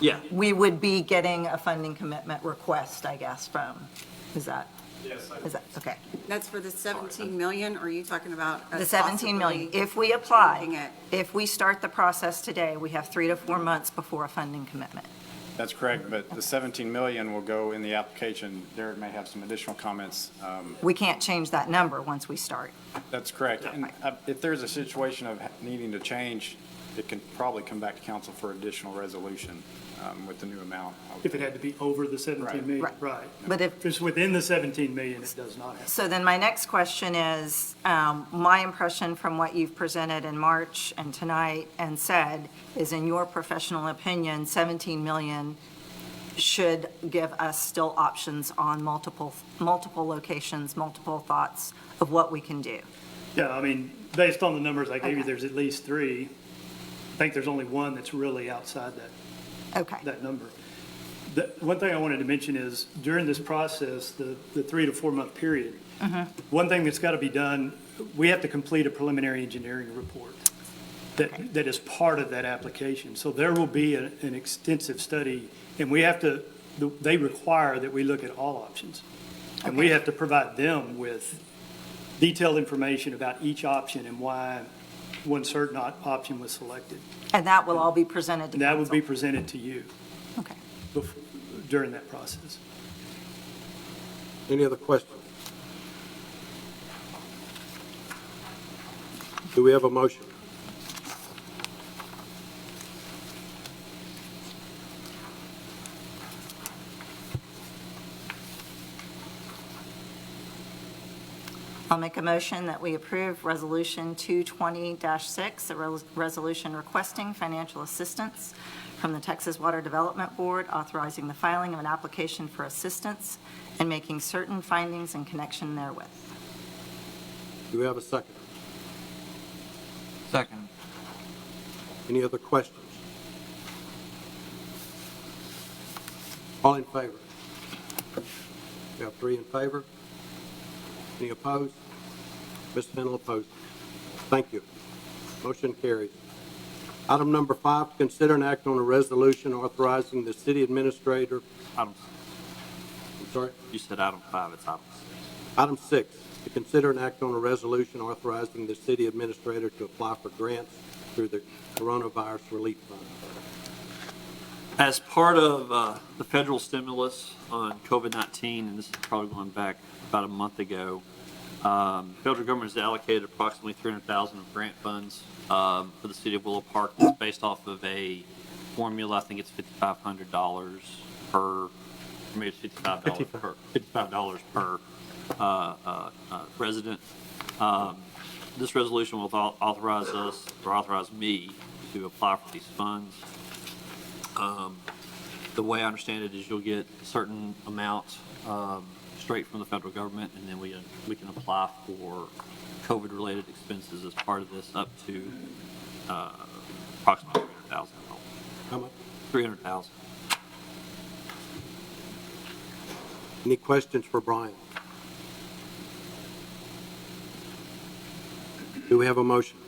Yeah. we would be getting a funding commitment request, I guess, from, is that? Yes, Is that, okay. That's for the 17 million, or are you talking about? The 17 million, possibly if we funding apply, it? if we start the process today, we have 3 to 4 months before a funding commitment. That's correct, but the 17 million will go in the application. Derek may have some additional comments. We can't change that number once we start. That's correct. And if there's a situation of needing to change, it can probably come back to council for additional resolution. with the new amount. If it had to be over the 17 million, Right. right. But If it's within the 17 million, it does not have. So then my next question is, my impression from what you've presented in March and tonight and said is, in your professional opinion, 17 million should give us still options on multiple locations, multiple thoughts of what we can do. Yeah, I mean, based on the numbers I gave you, Okay. there's at least 3. I think there's only 1 that's really outside Okay. that number. The one thing I wanted to mention is, during this process, the 3 to 4 month period, one thing that's got to be done, we have to complete a preliminary engineering report that is part of that application. So there will be an extensive study, and we have to, they require that we look at all options. And we have to provide them with detailed information about each option and why one certain option was selected. And that will all be presented to And that will council? be presented to you Okay. during that process. Any other questions? Do we have a motion? I'll make a motion that we approve Resolution 220-6, a resolution requesting financial assistance from the Texas Water Development Board, authorizing the filing of an application for assistance and making certain findings in connection therewith. Do we have a second? Second. Any other questions? All in favor? We have 3 in favor. Any opposed? Mr. Fennell opposed. Thank you. Motion carries. Item number 5, consider an act on a resolution authorizing the city administrator. Item, I'm sorry? you said item 5, it's item 6. Item 6, to consider an act on a resolution authorizing the city administrator to apply for grants through the Coronavirus Relief Fund. As part of the federal stimulus on COVID-19, and this is probably going back about a month ago, the federal government has allocated approximately $300,000 of grant funds for the city of Willow Park. It's based off of a formula. I think it's $5,500 per, or maybe it's $55 per resident. This resolution will authorize us, or authorize me, to apply for these funds. The way I understand it is you'll get a certain amount straight from the federal government, and then we can apply for COVID-related expenses as part of this up to approximately $300,000. How much? $300,000. Any questions for Brian? Do we have a motion?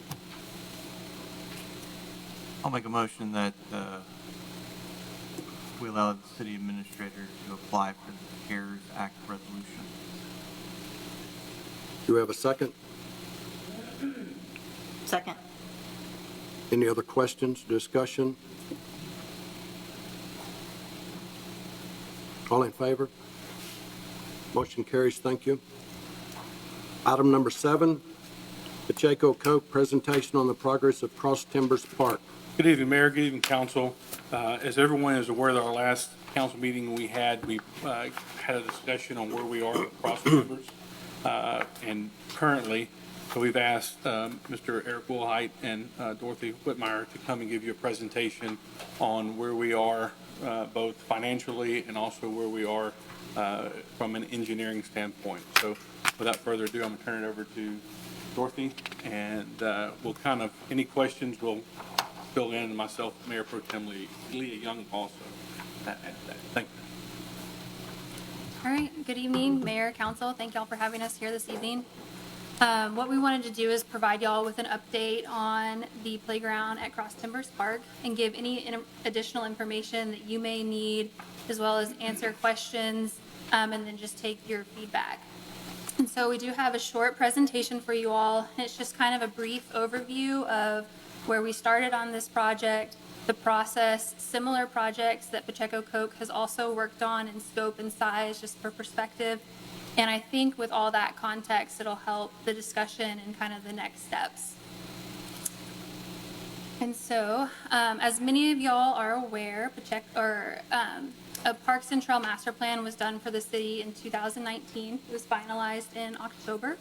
I'll make a motion that we allow the city administrator to apply for the CARES Act resolution. Do we have a second? Second. Any other questions, discussion? All in favor? Motion carries. Thank you. Item number 7, Pacheco Coke presentation on the progress of Cross Timbers Park. Good evening, Mayor. Good evening, Council. As everyone is aware, at our last council meeting we had a discussion on where we are with Cross Timbers. And currently, so we've asked Mr. Eric Wilhite and Dorothy Whitmire to come and give you a presentation on where we are, both financially and also where we are from an engineering standpoint. So without further ado, I'm going to turn it over to Dorothy, and we'll kind of, any questions, we'll fill in, and myself, Mayor Pro Tem Leah Young also. Thank you. All right, good evening, Mayor, Council. Thank y'all for having us here this evening. What we wanted to do is provide y'all with an update on the playground at Cross Timbers Park and give any additional information that you may need, as well as answer questions, and then just take your feedback. And so we do have a short presentation for you all. It's just kind of a brief overview of where we started on this project, the process, similar projects that Pacheco Coke has also worked on in scope and size, just for perspective. And I think with all that context, it'll help the discussion and kind of the next steps. And so, as many of y'all are aware, a Parks and Trail Master Plan was done for the city in 2019. It was finalized in October.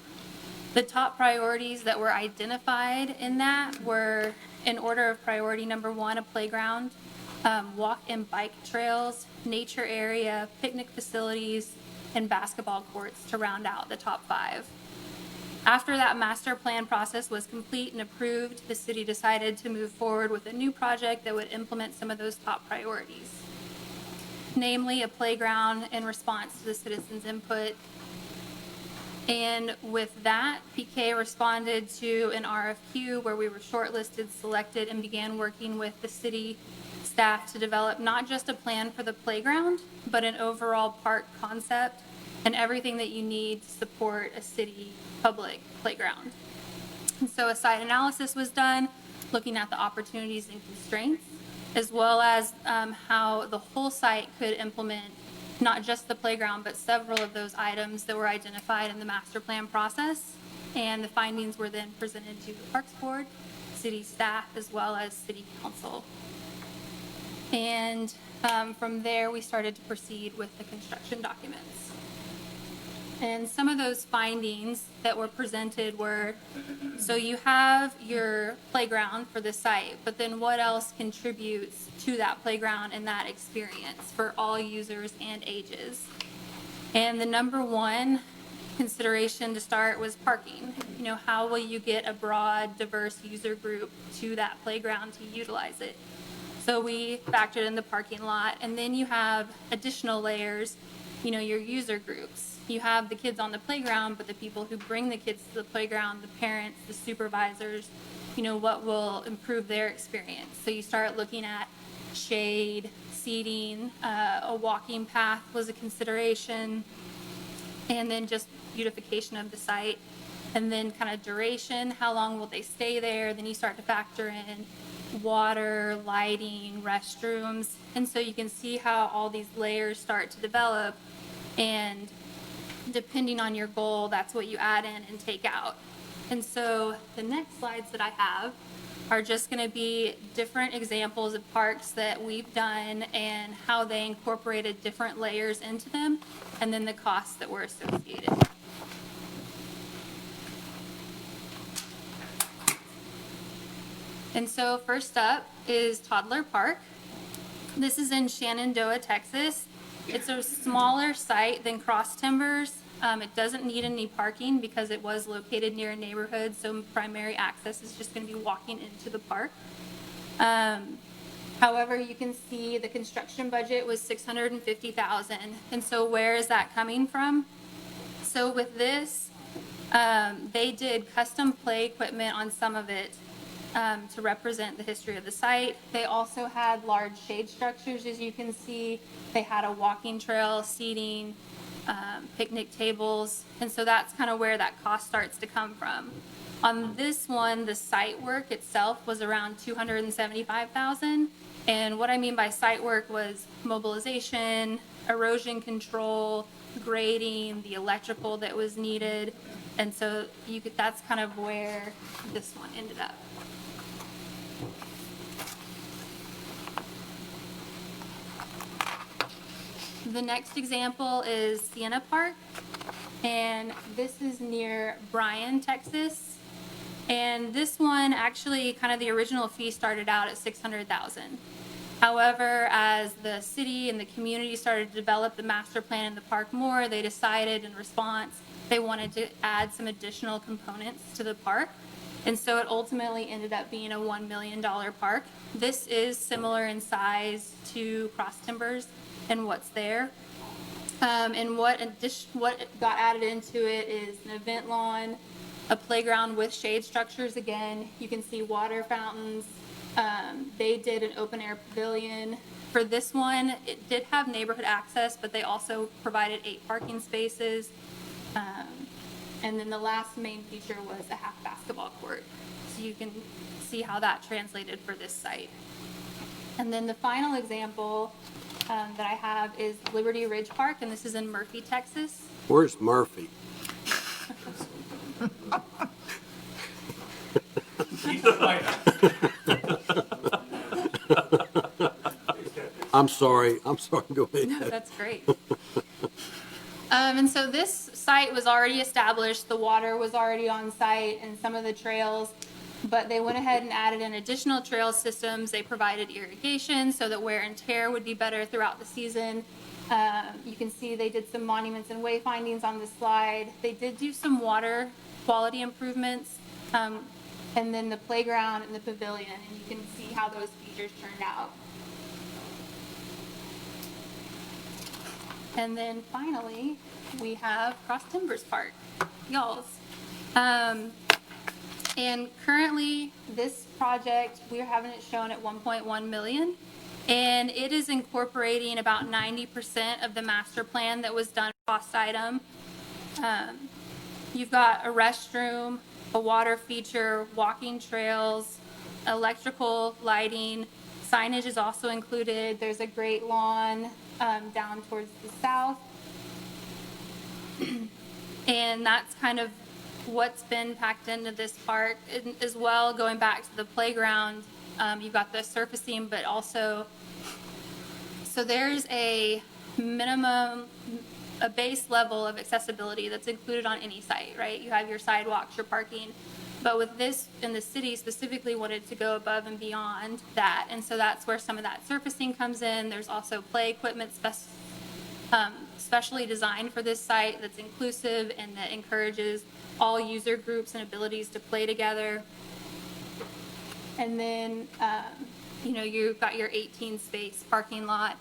The top priorities that were identified in that were, in order of priority, number 1, a playground, walk and bike trails, nature area, picnic facilities, and basketball courts to round out the top 5. After that master plan process was complete and approved, the city decided to move forward with a new project that would implement some of those top priorities, namely a playground in response to the citizens' input. And with that, PK responded to an RFQ where we were shortlisted, selected, and began working with the city staff to develop not just a plan for the playground, but an overall park concept and everything that you need to support a city public playground. And so a site analysis was done, looking at the opportunities and constraints, as well as how the whole site could implement not just the playground, but several of those items that were identified in the master plan process. And the findings were then presented to the Parks Board, city staff, as well as city council. And from there, we started to proceed with the construction documents. And some of those findings that were presented were, so you have your playground for the site, but then what else contributes to that playground and that experience for all users and ages? And the number 1 consideration to start was parking. You know, how will you get a broad, diverse user group to that playground to utilize it? So we factored in the parking lot, and then you have additional layers, you know, your user groups. You have the kids on the playground, but the people who bring the kids to the playground, the parents, the supervisors, you know, what will improve their experience. So you start looking at shade, seating, a walking path was a consideration, and then just beautification of the site, and then kind of duration, how long will they stay there? Then you start to factor in water, lighting, restrooms, and so you can see how all these layers start to develop, and depending on your goal, that's what you add in and take out. And so the next slides that I have are just going to be different examples of parks that we've done and how they incorporated different layers into them, and then the costs that were associated. And so first up is Toddler Park. This is in Shenandoah, Texas. It's a smaller site than Cross Timbers. It doesn't need any parking because it was located near a neighborhood, so primary access is just going to be walking into the park. However, you can see the construction budget was $650,000. And so where is that coming from? So with this, they did custom play equipment on some of it to represent the history of the site. They also had large shade structures, as you can see. They had a walking trail, seating, picnic tables, and so that's kind of where that cost starts to come from. On this one, the site work itself was around $275,000, and what I mean by site work was mobilization, erosion control, grading, the electrical that was needed, and so that's kind of where this one ended up. The next example is Sienna Park, and this is near Bryan, Texas. And this one, actually, kind of the original fee started out at $600,000. However, as the city and the community started to develop the master plan in the park more, they decided in response they wanted to add some additional components to the park. And so it ultimately ended up being a $1 million park. This is similar in size to Cross Timbers and what's there. And what got added into it is an event lawn, a playground with shade structures. Again, you can see water fountains. They did an open air pavilion. For this one, it did have neighborhood access, but they also provided 8 parking spaces. And then the last main feature was a half basketball court. So you can see how that translated for this site. And then the final example that I have is Liberty Ridge Park, and this is in Murphy, Texas. Where's Murphy? He's the fighter. I'm sorry, go ahead. No, that's great. And so this site was already established, the water was already on site and some of the trails, but they went ahead and added in additional trail systems. They provided irrigation so that wear and tear would be better throughout the season. You can see they did some monuments and wayfindings on this slide. They did do some water quality improvements, and then the playground and the pavilion, and you can see how those features turned out. And then finally, we have Cross Timbers Park, y'all's. And currently, this project, we're having it shown at 1.1 million. And it is incorporating about 90% of the master plan that was done cost item. You've got a restroom, a water feature, walking trails, electrical, lighting, signage is also included. There's a great lawn down towards the south. And that's kind of what's been packed into this park. And as well, going back to the playground, you've got the surfacing, but also, so there's a minimum, a base level of accessibility that's included on any site, right? You have your sidewalks, your parking, but with this, in the city specifically wanted to go above and beyond that. And so that's where some of that surfacing comes in. There's also play equipment specially designed for this site that's inclusive and that encourages all user groups and abilities to play together. And then, you've got your 18 space parking lot.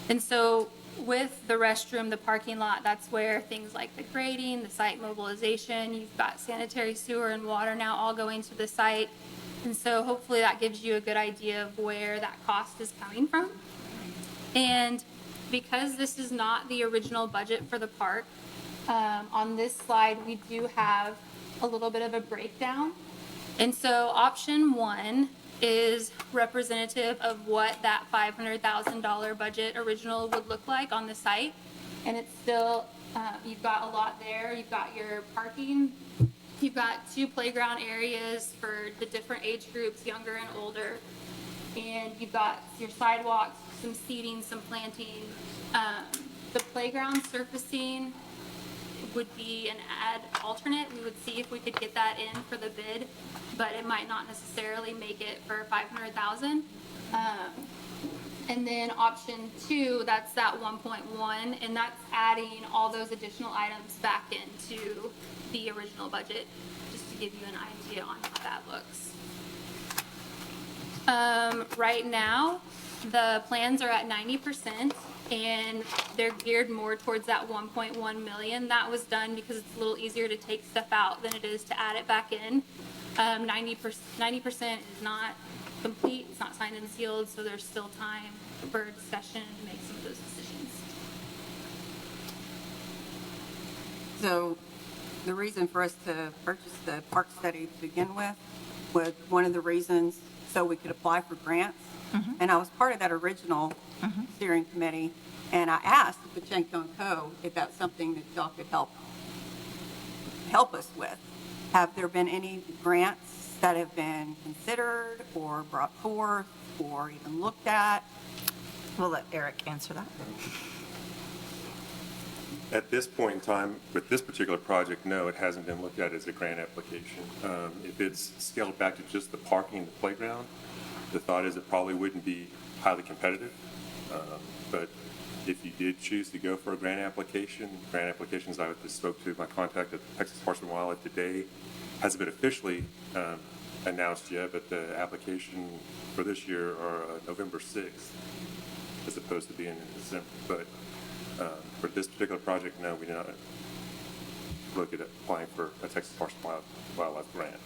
And so with the restroom, the parking lot, that's where things like the grading, the site mobilization, you've got sanitary sewer and water now all going to the site. And so hopefully that gives you a good idea of where that cost is coming from. And because this is not the original budget for the park, on this slide, we do have a little bit of a breakdown. And so option 1 is representative of what that $500,000 budget original would look like on the site. And it's still, you've got a lot there. You've got your parking. You've got 2 playground areas for the different age groups, younger and older. And you've got your sidewalks, some seating, some planting. The playground surfacing would be an alternate. We would see if we could get that in for the bid, but it might not necessarily make it for $500,000. And then option 2, that's that 1.1, and that's adding all those additional items back into the original budget, just to give you an idea on how that looks. Right now, the plans are at 90%, and they're geared more towards that 1.1 million. That was done because it's a little easier to take stuff out than it is to add it back in. 90% is not complete, it's not signed and sealed, so there's still time for discussion to make some of those decisions. So the reason for us to purchase the park study to begin with was one of the reasons so we could apply for grants. And I was part of that original steering committee, and I asked Pachenko & Co. if that's something that y'all could help us with. Have there been any grants that have been considered or brought forth or even looked at? We'll let Eric answer that. At this point in time, with this particular project, no, it hasn't been looked at as a grant application. If it's scaled back to just the parking and the playground, the thought is it probably wouldn't be highly competitive. But if you did choose to go for a grant applications, I just spoke to my contact at Texas Parks and Wildlife today, hasn't been officially announced yet, but the application for this year are November 6th, as opposed to being in December. But for this particular project, no, we did not look at applying for a Texas Parks and Wildlife grant.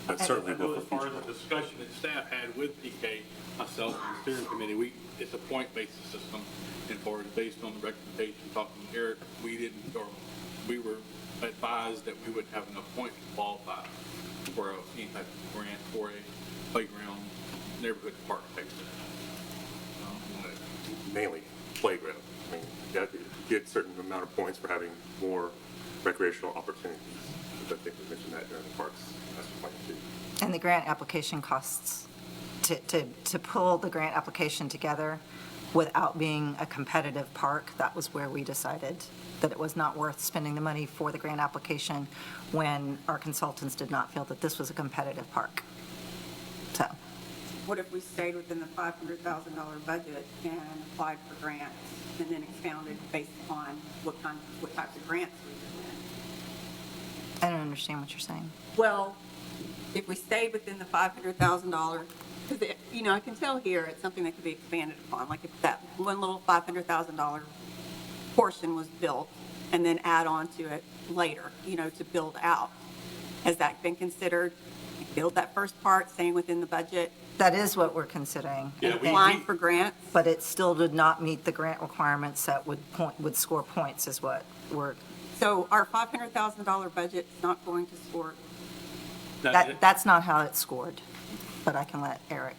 But certainly will as for far future. as the discussion that staff had with PK, myself and the steering committee, it's a point-based system, and for based on the recommendation, talking to Eric, we were advised that we wouldn't have enough points to qualify for any type of grant for a playground neighborhood park type thing. Mainly playground. I mean, you have to get a certain amount of points for having more recreational opportunities. I think we mentioned that during the parks master plan too. And the grant application costs to pull the grant application together without being a competitive park. That was where we decided that it was not worth spending the money for the grant application when our consultants did not feel that this was a competitive park. So, What if we stayed within the $500,000 budget and applied for grants and then expounded based upon what types of grants we would win? I don't understand what you're saying. Well, if we stayed within the $500,000, because, you know, I can tell here it's something that could be expanded upon, like if that one little $500,000 portion was built and then add on to it later, you know, to build out. Has that been considered? Build that first part, staying within the budget, That is what we're considering. and applying for grants? But it still did not meet the grant requirements that would score points is what we're, So our $500,000 budget is not going to score? that's not how it scored, but I can let Eric.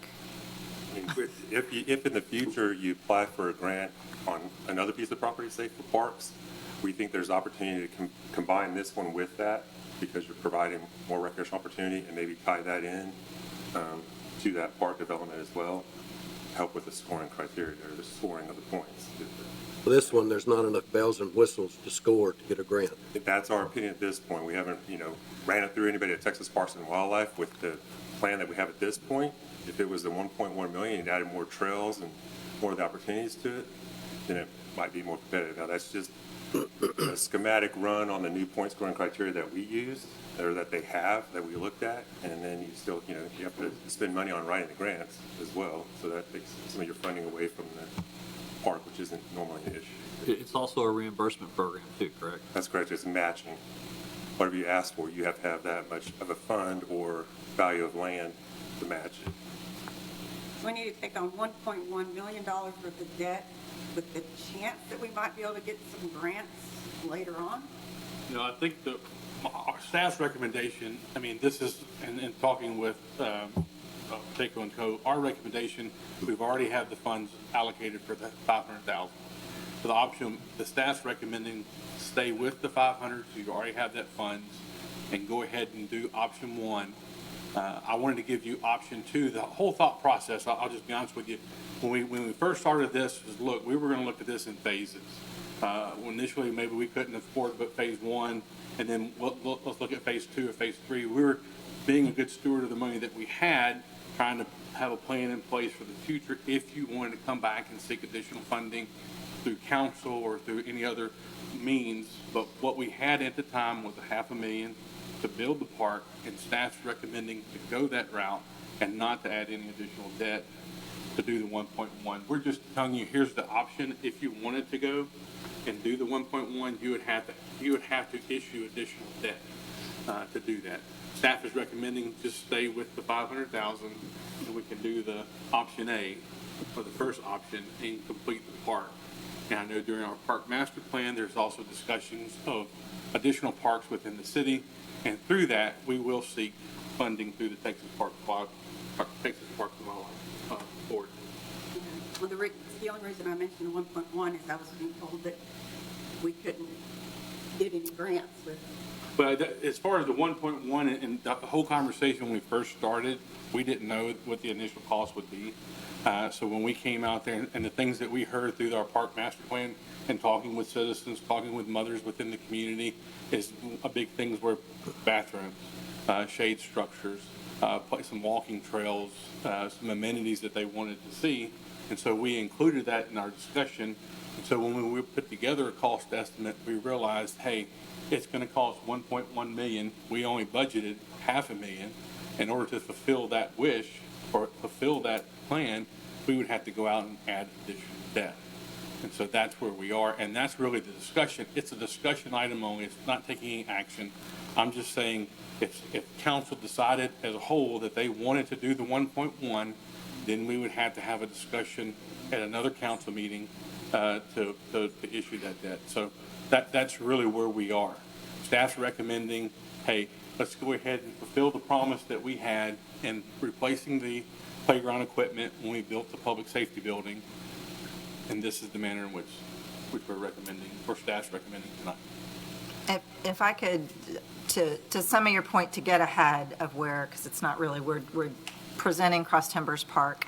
I mean, if in the future you apply for a grant on another piece of property, say for parks, we think there's opportunity to combine this one with that because you're providing more recreational opportunity and maybe tie that in to that park development as well, help with the scoring criteria or the scoring of the points. For this one, there's not enough bells and whistles to score to get a grant. That's our opinion at this point. We haven't, ran it through anybody at Texas Parks and Wildlife with the plan that we have at this point. If it was the 1.1 million and added more trails and more of the opportunities to it, then it might be more competitive. Now, that's just a schematic run on the new point scoring criteria that we used, or that they have, that we looked at, and then you still, you have to spend money on writing the grants as well, so that takes some of your funding away from the park, which isn't normally an issue. It's also a reimbursement program too, correct? That's correct, it's matching. Whatever you ask for, you have to have that much of a fund or value of land to match it. We need to take on $1.1 million worth of debt with the chance that we might be able to get some grants later on? I think our staff's recommendation, this is, in talking with Pacheco and Co., our recommendation, we've already had the funds allocated for the $500,000. So the option, the staff's recommending stay with the 500, so you already have that funds, and go ahead and do option one. I wanted to give you option two. The whole thought process, I'll just be honest with you, when we first started this, was look, we were going to look at this in phases. Initially, maybe we couldn't afford but phase one, and then let's look at phase two or phase three. We were being a good steward of the money that we had, trying to have a plan in place for the future if you wanted to come back and seek additional funding through council or through any other means. But what we had at the time was $500,000 to build the park, and staff's recommending to go that route and not to add any additional debt to do the 1.1. We're just telling you, here's the option. If you wanted to go and do the 1.1, you would have to issue additional debt to do that. Staff is recommending just stay with the 500,000, and we can do the option A, or the first option, and complete the park. Now, I know during our park master plan, there's also discussions of additional parks within the city, and through that, we will seek funding through the Texas Parks and Wildlife Board. Well, the only reason I mentioned the 1.1 is I was being told that we couldn't get any grants with. But as far as the 1.1 and the whole conversation when we first started, we didn't know what the initial cost would be. So when we came out there and the things that we heard through our park master plan and talking with citizens, talking with mothers within the community, is a big things were bathrooms, shade structures, some walking trails, some amenities that they wanted to see. And so we included that in our discussion. And so when we put together a cost estimate, we realized, hey, it's going to cost $1.1 million. We only budgeted $500,000. In order to fulfill that wish or fulfill that plan, we would have to go out and add additional debt. And so that's where we are, and that's really the discussion. It's a discussion item only. It's not taking any action. I'm just saying if council decided as a whole that they wanted to do the 1.1, then we would have to have a discussion at another council meeting to issue that debt. So that's really where we are. Staff's recommending, hey, let's go ahead and fulfill the promise that we had in replacing the playground equipment when we built the public safety building. And this is the manner in which we're recommending, or staff's recommending tonight. If I could, to some of your point, to get ahead of where, because it's not really, we're presenting Cross Timbers Park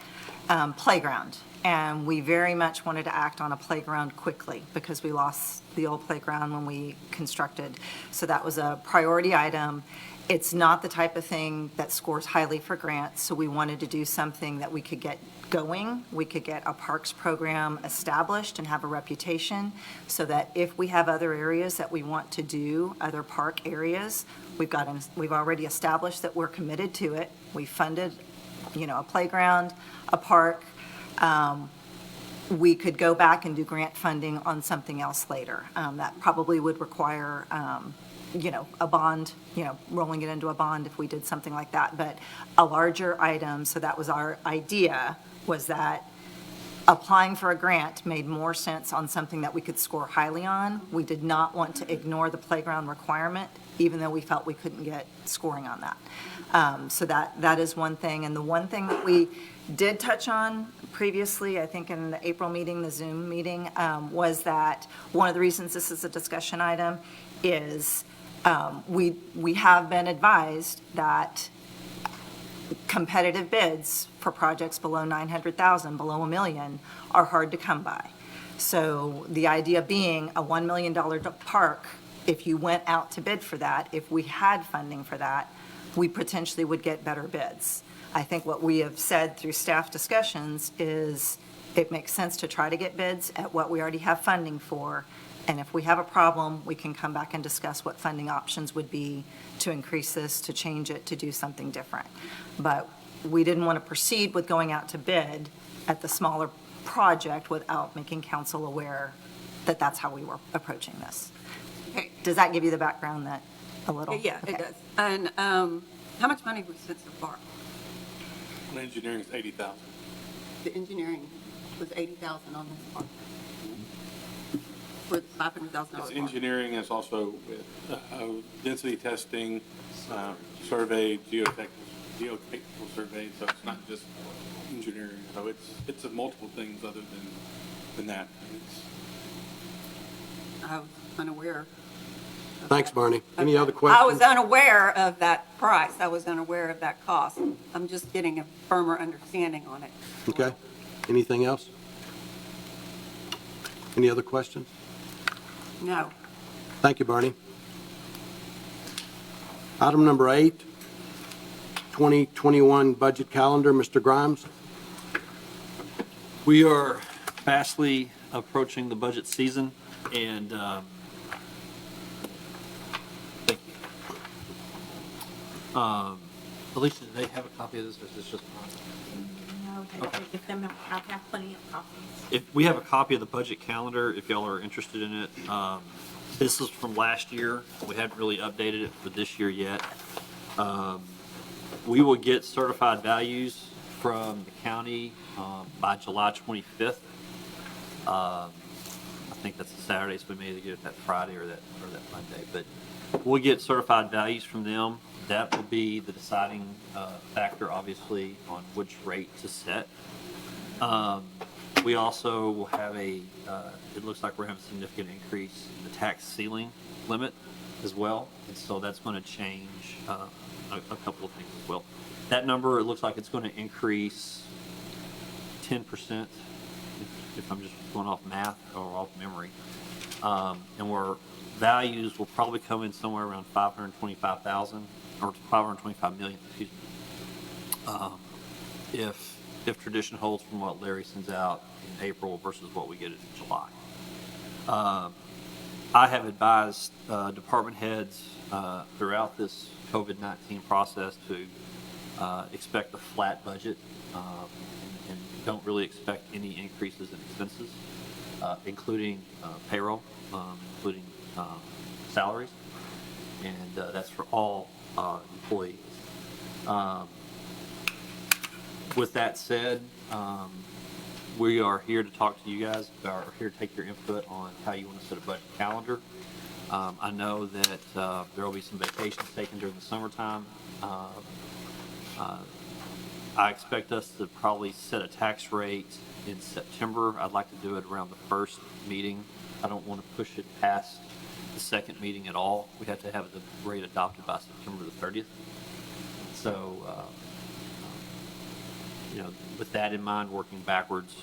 playground. And we very much wanted to act on a playground quickly because we lost the old playground when we constructed. So that was a priority item. It's not the type of thing that scores highly for grants, so we wanted to do something that we could get going. We could get a parks program established and have a reputation so that if we have other areas that we want to do, other park areas, we've already established that we're committed to it. We funded, a playground, a park. We could go back and do grant funding on something else later. That probably would require, a bond, rolling it into a bond if we did something like that. But a larger item, so that was our idea, was that applying for a grant made more sense on something that we could score highly on. We did not want to ignore the playground requirement, even though we felt we couldn't get scoring on that. So that is one thing. And the one thing that we did touch on previously, I think in the April meeting, the Zoom meeting, was that one of the reasons this is a discussion item is we have been advised that competitive bids for projects below 900,000, below $1 million, are hard to come by. So the idea being a $1 million park, if you went out to bid for that, if we had funding for that, we potentially would get better bids. I think what we have said through staff discussions is it makes sense to try to get bids at what we already have funding for. And if we have a problem, we can come back and discuss what funding options would be to increase this, to change it, to do something different. But we didn't want to proceed with going out to bid at the smaller project without making council aware that that's how we were approaching this. Okay. Does that give you the background that a little? Yeah, it Okay. does. And how much money have we spent so far? Engineering is 80,000. The engineering was 80,000 on this part. For the $500,000 It's part. engineering, it's also with density testing, survey, geotechnical survey, so it's not just engineering. So it's multiple things other than that. I was unaware. Thanks, Barney. Any other I questions? was unaware of that price. I was unaware of that cost. I'm just getting a firmer understanding on it. Okay. Anything else? Any other questions? No. Thank you, Barney. Item number 8, 2021 budget calendar. Mr. Grimes? We are fastly approaching the budget season, and thank you. Alicia, do they have a copy of this, or is this just mine? No, if them, I'll have plenty of copies. If we have a copy of the budget calendar, if y'all are interested in it. This is from last year. We haven't really updated it for this year yet. We will get certified values from the county by July 25th. I think that's a Saturday, so we may either get it that Friday or that Monday. But we'll get certified values from them. That will be the deciding factor, obviously, on which rate to set. We also will have it looks like we're having a significant increase in the tax ceiling limit as well. And so that's going to change a couple of things as well. That number, it looks like it's going to increase 10%, if I'm just going off math or off memory. And where values will probably come in somewhere around 525,000 or 525 million, excuse me. If tradition holds from what Larry sends out in April versus what we get in July. I have advised department heads throughout this COVID-19 process to expect a flat budget and don't really expect any increases in expenses, including payroll, including salaries, and that's for all employees. With that said, we are here to talk to you guys, are here to take your input on how you want to set a budget calendar. I know that there will be some vacations taken during the summertime. I expect us to probably set a tax rate in September. I'd like to do it around the first meeting. I don't want to push it past the second meeting at all. We have to have the rate adopted by September the 30th. So with that in mind, working backwards,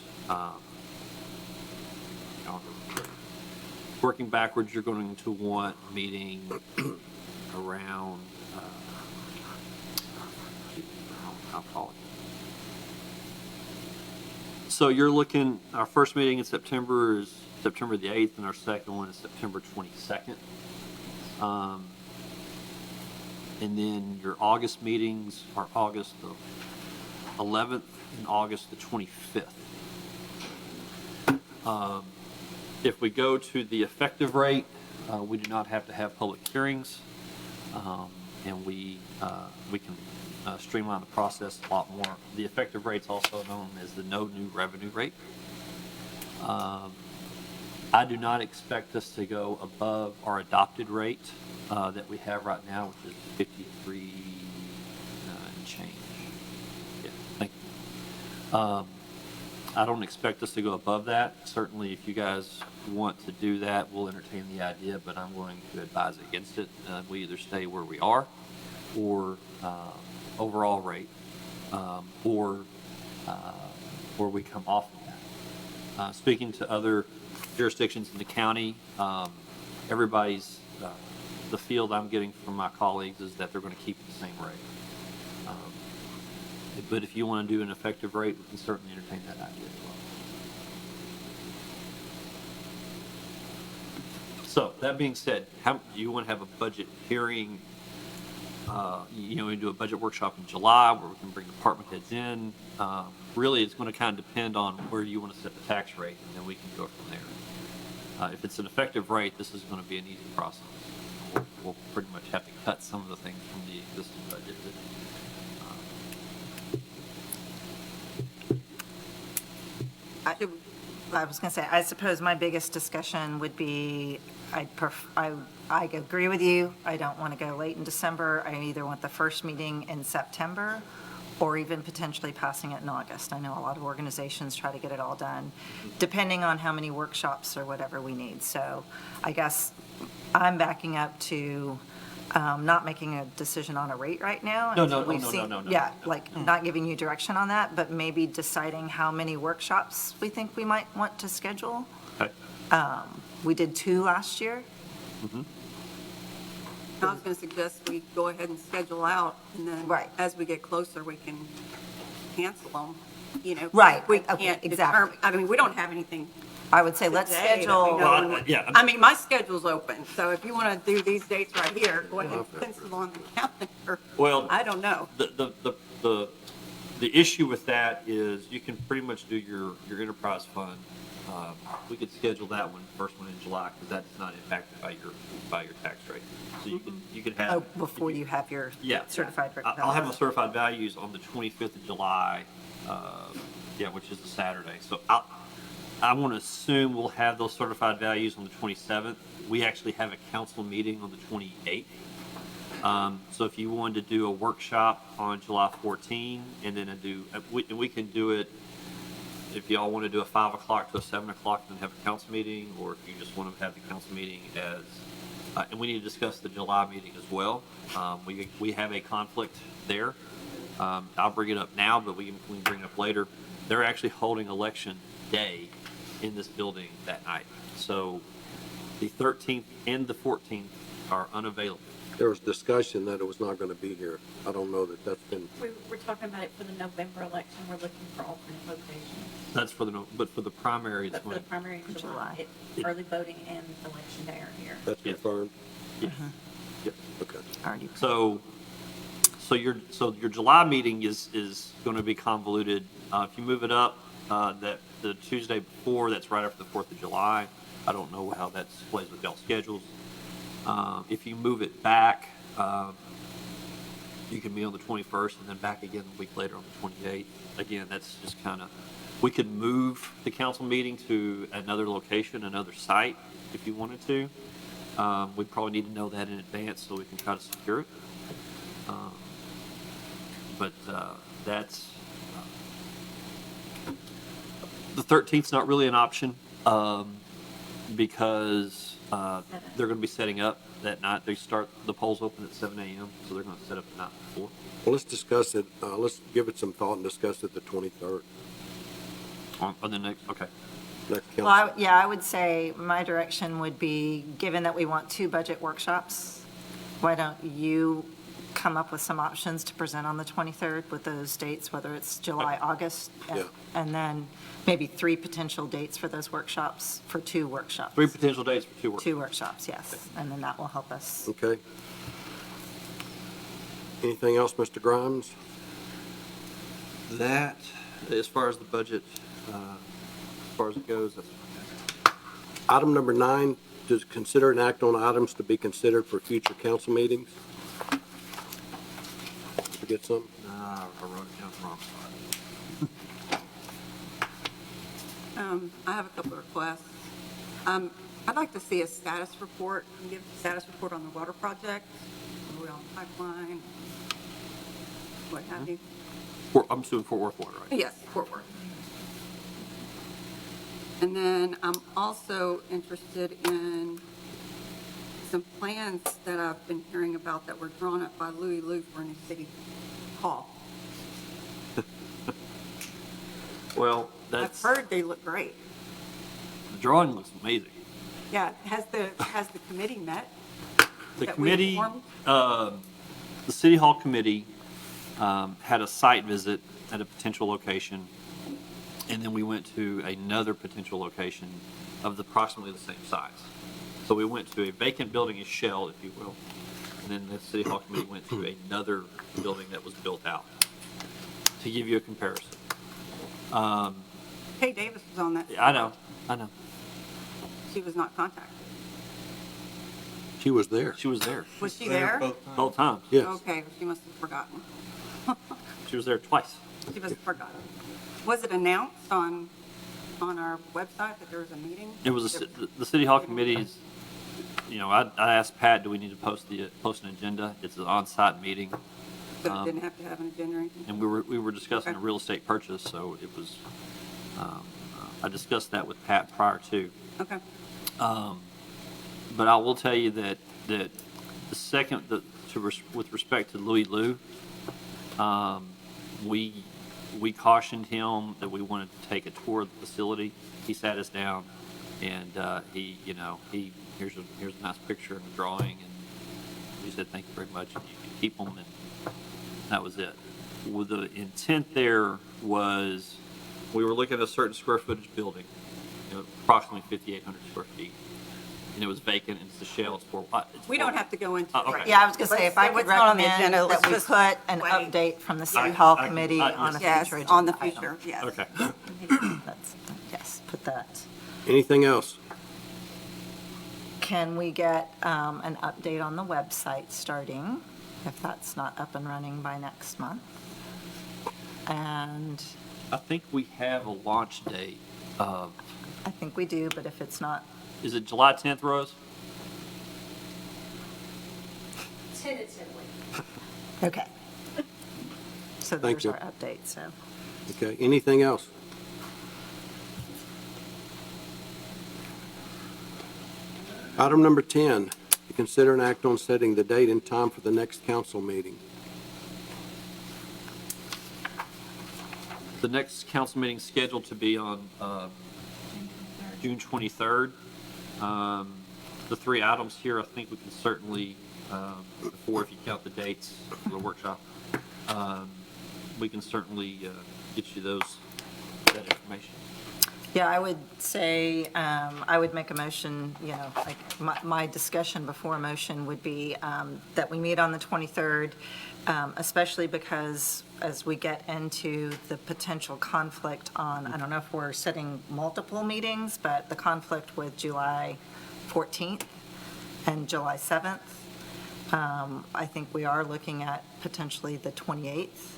you're going to want a meeting around, I'll call it. So you're looking, our first meeting in September is September the 8th, and our second one is September 22nd. And then your August meetings are August the 11th and August the 25th. If we go to the effective rate, we do not have to have public hearings, and we can streamline the process a lot more. The effective rate is also known as the no new revenue rate. I do not expect us to go above our adopted rate that we have right now, which is 53 and change. Yeah, thank you. I don't expect us to go above that. Certainly, if you guys want to do that, we'll entertain the idea, but I'm going to advise against it. We either stay where we are, or overall rate, or we come off of that. Speaking to other jurisdictions in the county, everybody's, the field I'm getting from my colleagues is that they're going to keep the same rate. But if you want to do an effective rate, we can certainly entertain that idea as well. So, that being said, do you want to have a budget hearing? We do a budget workshop in July where we can bring department heads in. Really, it's going to kind of depend on where you want to set the tax rate, and then we can go from there. If it's an effective rate, this is going to be an easy process. We'll pretty much have to cut some of the things from the existing budget. I was going to say, I suppose my biggest discussion would be, I agree with you. I don't want to go late in December. I either want the first meeting in September or even potentially passing it in August. I know a lot of organizations try to get it all done, depending on how many workshops or whatever we need. So I guess I'm backing up to not making a decision on a rate right now. No. Yeah, not giving you direction on that, but maybe deciding how many workshops we think we might want to schedule. Okay. We did 2 last year. Mm-hmm. I was going to suggest we go ahead and schedule out, and then as we get closer, we can cancel them. Right. We Okay, can't exactly. determine, we don't have anything. I would say let's today that we schedule. know. Yeah. I mean, my schedule's open, so if you want to do these dates right here, go ahead and pencil on the calendar. Well, I don't know. The issue with that is you can pretty much do your enterprise fund. We could schedule that one, first one in July, because that's not impacted by your tax rate. So you could have. Oh, before you have your certified. I'll have my certified values on the 25th of July, which is a Saturday. So I want to assume we'll have those certified values on the 27th. We actually have a council meeting on the 28th. So if you wanted to do a workshop on July 14, and then we can do it, if y'all want to do a 5 o'clock to a 7 o'clock and then have a council meeting, or if you just want to have the council meeting as, and we need to discuss the July meeting as well. We have a conflict there. I'll bring it up now, but we can bring it up later. They're actually holding election day in this building that night. So the 13th and the 14th are unavailable. There was discussion that it was not going to be here. I don't know that that's been. We're talking about it for the November election. We're looking for alternate locations. That's but for the primary, it's But for the going to. primary in July, early voting and election day are here. That's confirmed? Yes. Yep. Okay. So your July meeting is going to be convoluted. If you move it up, that the Tuesday before, that's right after the 4th of July. I don't know how that plays with y'all's schedules. If you move it back, you can be on the 21st and then back again a week later on the 28th. Again, that's just kind of, we could move the council meeting to another location, another site, if you wanted to. We probably need to know that in advance so we can try to secure it. But that's, the 13th's not really an option because They're going to be setting up that night. They start, the polls open at 7 a.m., so they're going to set up the night before. Well, let's discuss it, let's give it some thought and discuss it the 23rd. On the next, okay. Next council. Well, I would say my direction would be, given that we want 2 budget workshops, why don't you come up with some options to present on the 23rd with those dates, whether it's July, August, Yeah. and then maybe 3 potential dates for those workshops, for 2 workshops. 3 potential dates for 2 workshops. 2 workshops, yes, and then that will help us. Okay. Anything else, Mr. Grimes? That, as far as the budget, as far as it goes, that's Item number 9, to consider and act on items to be considered for future council meetings. Forget something? I wrote it down wrong. I have a couple of requests. I'd like to see a status report, give a status report on the water project, are we on pipeline, what have you. I'm suing Fort Worth Water, right? Yes, Fort Worth. And then I'm also interested in some plans that I've been hearing about that were drawn up by Louis Lou for a new city hall. Well, I've that's, heard they look great. the drawing looks amazing. Yeah, has the committee met? The that we committee, informed? the City Hall Committee had a site visit at a potential location, and then we went to another potential location of approximately the same size. So we went to a vacant building, a shell, if you will, and then the City Hall Committee went to another building that was built out, to give you a comparison. Kay Davis was on that. I know. She was not contacted. She was there. She was there. Was she there? Both times. Yes. Okay, she must have forgotten. She was there twice. She must have forgotten. Was it announced on our website that there was a meeting? It was, the City Hall Committee's, I asked Pat, do we need to post an agenda? It's an on-site meeting. But it didn't have to have an agenda or anything? And we were discussing a real estate purchase, so it was, I discussed that with Pat prior to. Okay. But I will tell you that the second, with respect to Louis Lou, we cautioned him that we wanted to take a tour of the facility. He sat us down, and here's a nice picture and a drawing, and he said, "Thank you very much. You can keep them," and that was it. Well, the intent there was, we were looking at a certain square footage building, approximately 5,800 square feet, and it was vacant, and it's a shell. We don't have to go into it okay. right Yeah, I was going to say, if I could What's not on the recommend agenda, that we let's put just an wait. update from the City Hall I- Committee on a Yes, future on the agenda future, item. yes. Okay. Yes, put that. Anything else? Can we get an update on the website starting, if that's not up and running by next month? And I think we have a launch date of, I think we do, but if it's not, is it July 10th, Rose? Tentatively. okay. So Thank there's you. our update, so. Okay, anything else? Item number 10, to consider and act on setting the date and time for the next council meeting. The next council meeting is scheduled to be on June 23rd. The 3 items here, I think we can certainly, before, if you count the dates for the workshop, we can certainly get you that information. Yeah, I would say, I would make a motion, like, my discussion before a motion would be that we meet on the 23rd, especially because as we get into the potential conflict on, I don't know if we're setting multiple meetings, but the conflict with July 14th and July 7th, I think we are looking at potentially the 28th,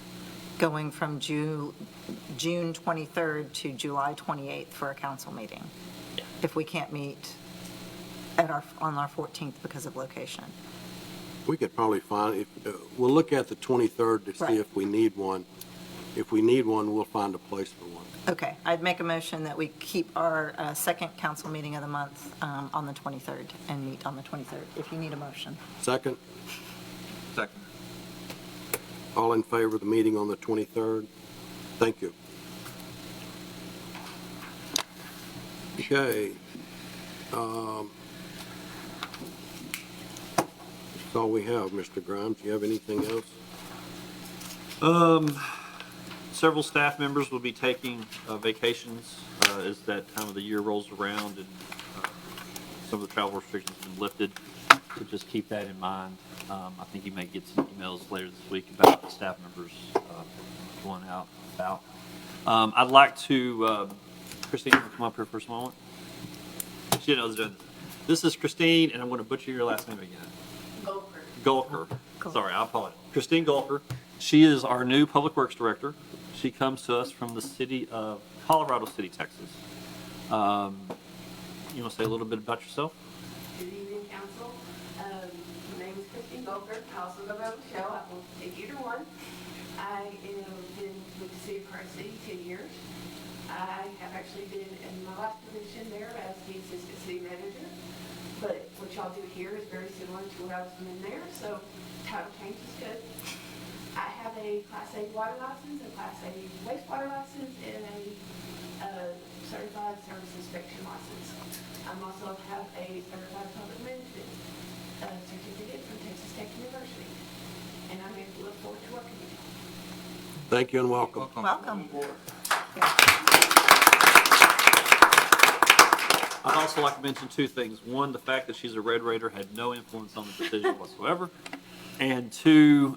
going from June 23rd to July 28th for a council meeting, if we can't meet on our 14th because of location. We could probably find, we'll look at the 23rd to see Right. if we need one. If we need one, we'll find a place for one. Okay, I'd make a motion that we keep our second council meeting of the month on the 23rd and meet on the 23rd, if you need a motion. Second? Second. All in favor of the meeting on the 23rd? Thank you. Okay. That's all we have, Mr. Grimes. Do you have anything else? Several staff members will be taking vacations as that time of the year rolls around, and some of the travel restrictions have been lifted. So just keep that in mind. I think you may get some emails later this week about the staff members going out about. I'd like to, Christine, come up here for a moment. She knows this. This is Christine, and I'm going to butcher your last name again. Gulker. Sorry, I apologize. Christine Gulker. She is our new Public Works Director. She comes to us from the city of Colorado City, Texas. You want to say a little bit about yourself? Good evening, council. My name is Christine Goldberg. I also go by Michelle. I will take either one. I have been with the city of Carson City 10 years. I have actually been in my last position there as the assistant city manager. But what y'all do here is very similar to what I was doing there, so title change is good. I have a Class A water license, a Class A wastewater license, and a certified service inspection license. I also have a certified public management certificate from Texas Tech University, and I look forward to working with you. Thank you and welcome. Welcome. I'd also like to mention two things. One, the fact that she's a Red Raider had no influence on the decision whatsoever. And two,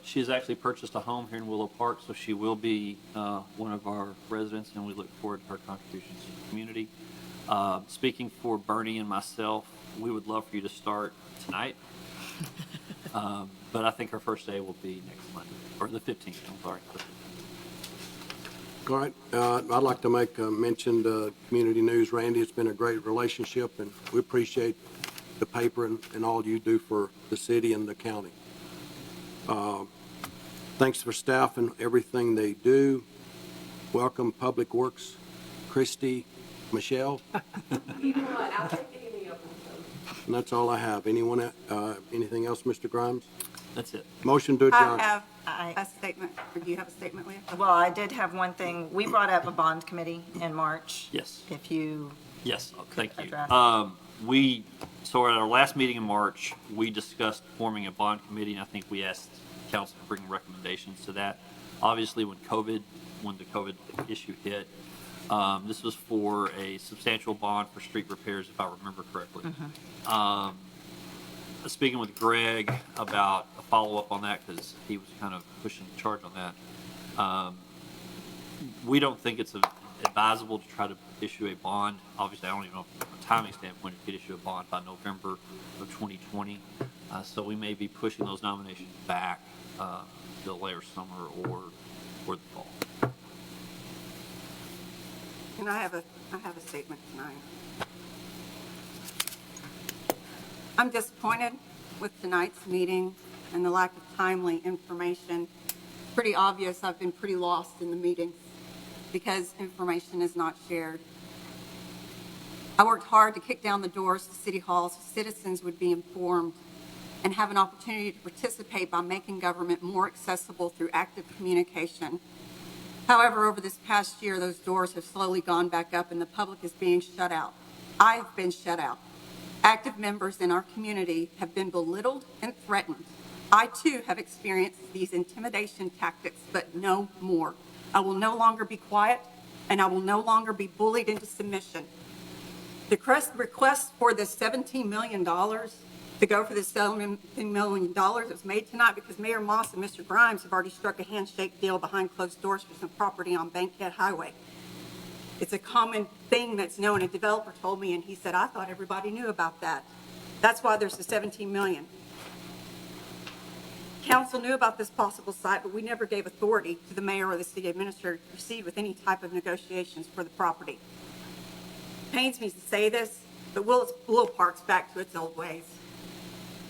she has actually purchased a home here in Willow Park, so she will be one of our residents, and we look forward to her contributions to the community. Speaking for Bernie and myself, we would love for you to start tonight. But I think her first day will be next Monday, or the 15th, I'm sorry. All right, I'd like to make mention the community news. Randy, it's been a great relationship, and we appreciate the paper and all you do for the city and the county. Thanks for staff and everything they do. Welcome, Public Works, Christy, Michelle. Either one, I'll take any of them. And that's all I have. Anyone, anything else, Mr. Grimes? That's it. Motion to adjourn. I have A statement, or do you have a statement, Leah? Well, I did have one thing. We brought up a bond committee in March. Yes. If you. Yes, thank you. address. So at our last meeting in March, we discussed forming a bond committee, and I think we asked council to bring recommendations to that. Obviously, when the COVID issue hit, this was for a substantial bond for street repairs, if I remember correctly. Speaking with Greg about a follow-up on that, because he was kind of pushing the charge on that, we don't think it's advisable to try to issue a bond. Obviously, I don't even know from a timing standpoint if you could issue a bond by November of 2020. So we may be pushing those nominations back to later summer or the fall. And I have a statement tonight. I'm disappointed with tonight's meeting and the lack of timely information. Pretty obvious I've been pretty lost in the meetings because information is not shared. I worked hard to kick down the doors to City Hall so citizens would be informed and have an opportunity to participate by making government more accessible through active communication. However, over this past year, those doors have slowly gone back up and the public is being shut out. I have been shut out. Active members in our community have been belittled and threatened. I too have experienced these intimidation tactics, but no more. I will no longer be quiet, and I will no longer be bullied into submission. The request for this $17 million to go for this $17 million was made tonight because Mayor Moss and Mr. Grimes have already struck a handshake deal behind closed doors for some property on Bankhead Highway. It's a common thing that's known. A developer told me, and he said, I thought everybody knew about that. That's why there's the $17 million. Council knew about this possible site, but we never gave authority to the mayor or the city administrator to proceed with any type of negotiations for the property. It pains me to say this, but Willow Park's back to its old ways.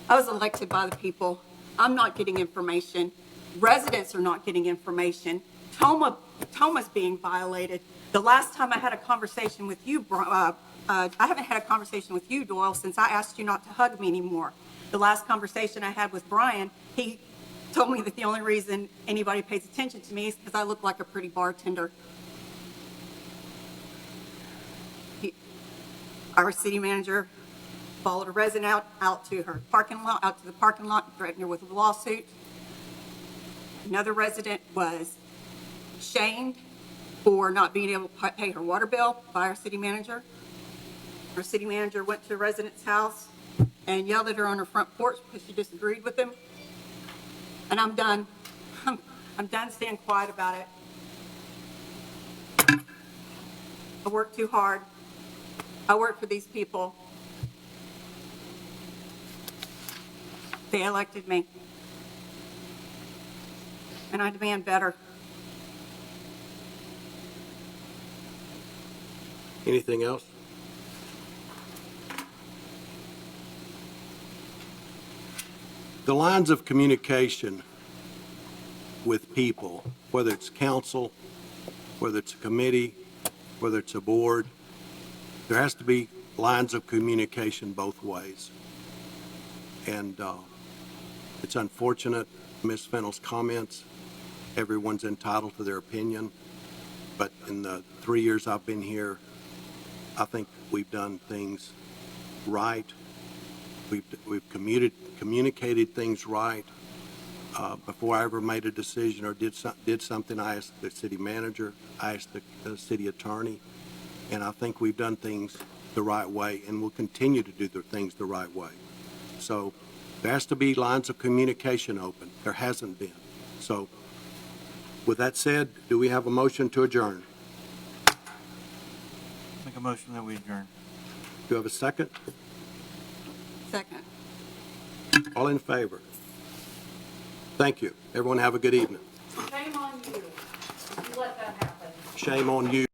I was elected by the people. I'm not getting information. Residents are not getting information. Toma's being violated. The last time I had a conversation with you, I haven't had a conversation with you, Doyle, since I asked you not to hug me anymore. The last conversation I had with Brian, he told me that the only reason anybody pays attention to me is because I look like a pretty bartender. Our city manager followed a resident out to the parking lot, threatened her with a lawsuit. Another resident was shamed for not being able to pay her water bill by our city manager. Our city manager went to a resident's house and yelled at her on her front porch because she disagreed with him. And I'm done. I'm done staying quiet about it. I work too hard. I work for these people. They elected me. And I demand better. Anything else? The lines of communication with people, whether it's council, whether it's a committee, whether it's a board, there has to be lines of communication both ways. And it's unfortunate, Ms. Fennell's comments. Everyone's entitled to their opinion. But in the 3 years I've been here, I think we've done things right. We've communicated things right. Before I ever made a decision or did something, I asked the city manager, I asked the city attorney, and I think we've done things the right way, and we'll continue to do the things the right way. So there has to be lines of communication open. There hasn't been. So with that said, do we have a motion to adjourn? Make a motion that we adjourn. Do you have a second? Second. All in favor? Thank you. Everyone have a good evening. Shame on you. You let that happen. Shame on you.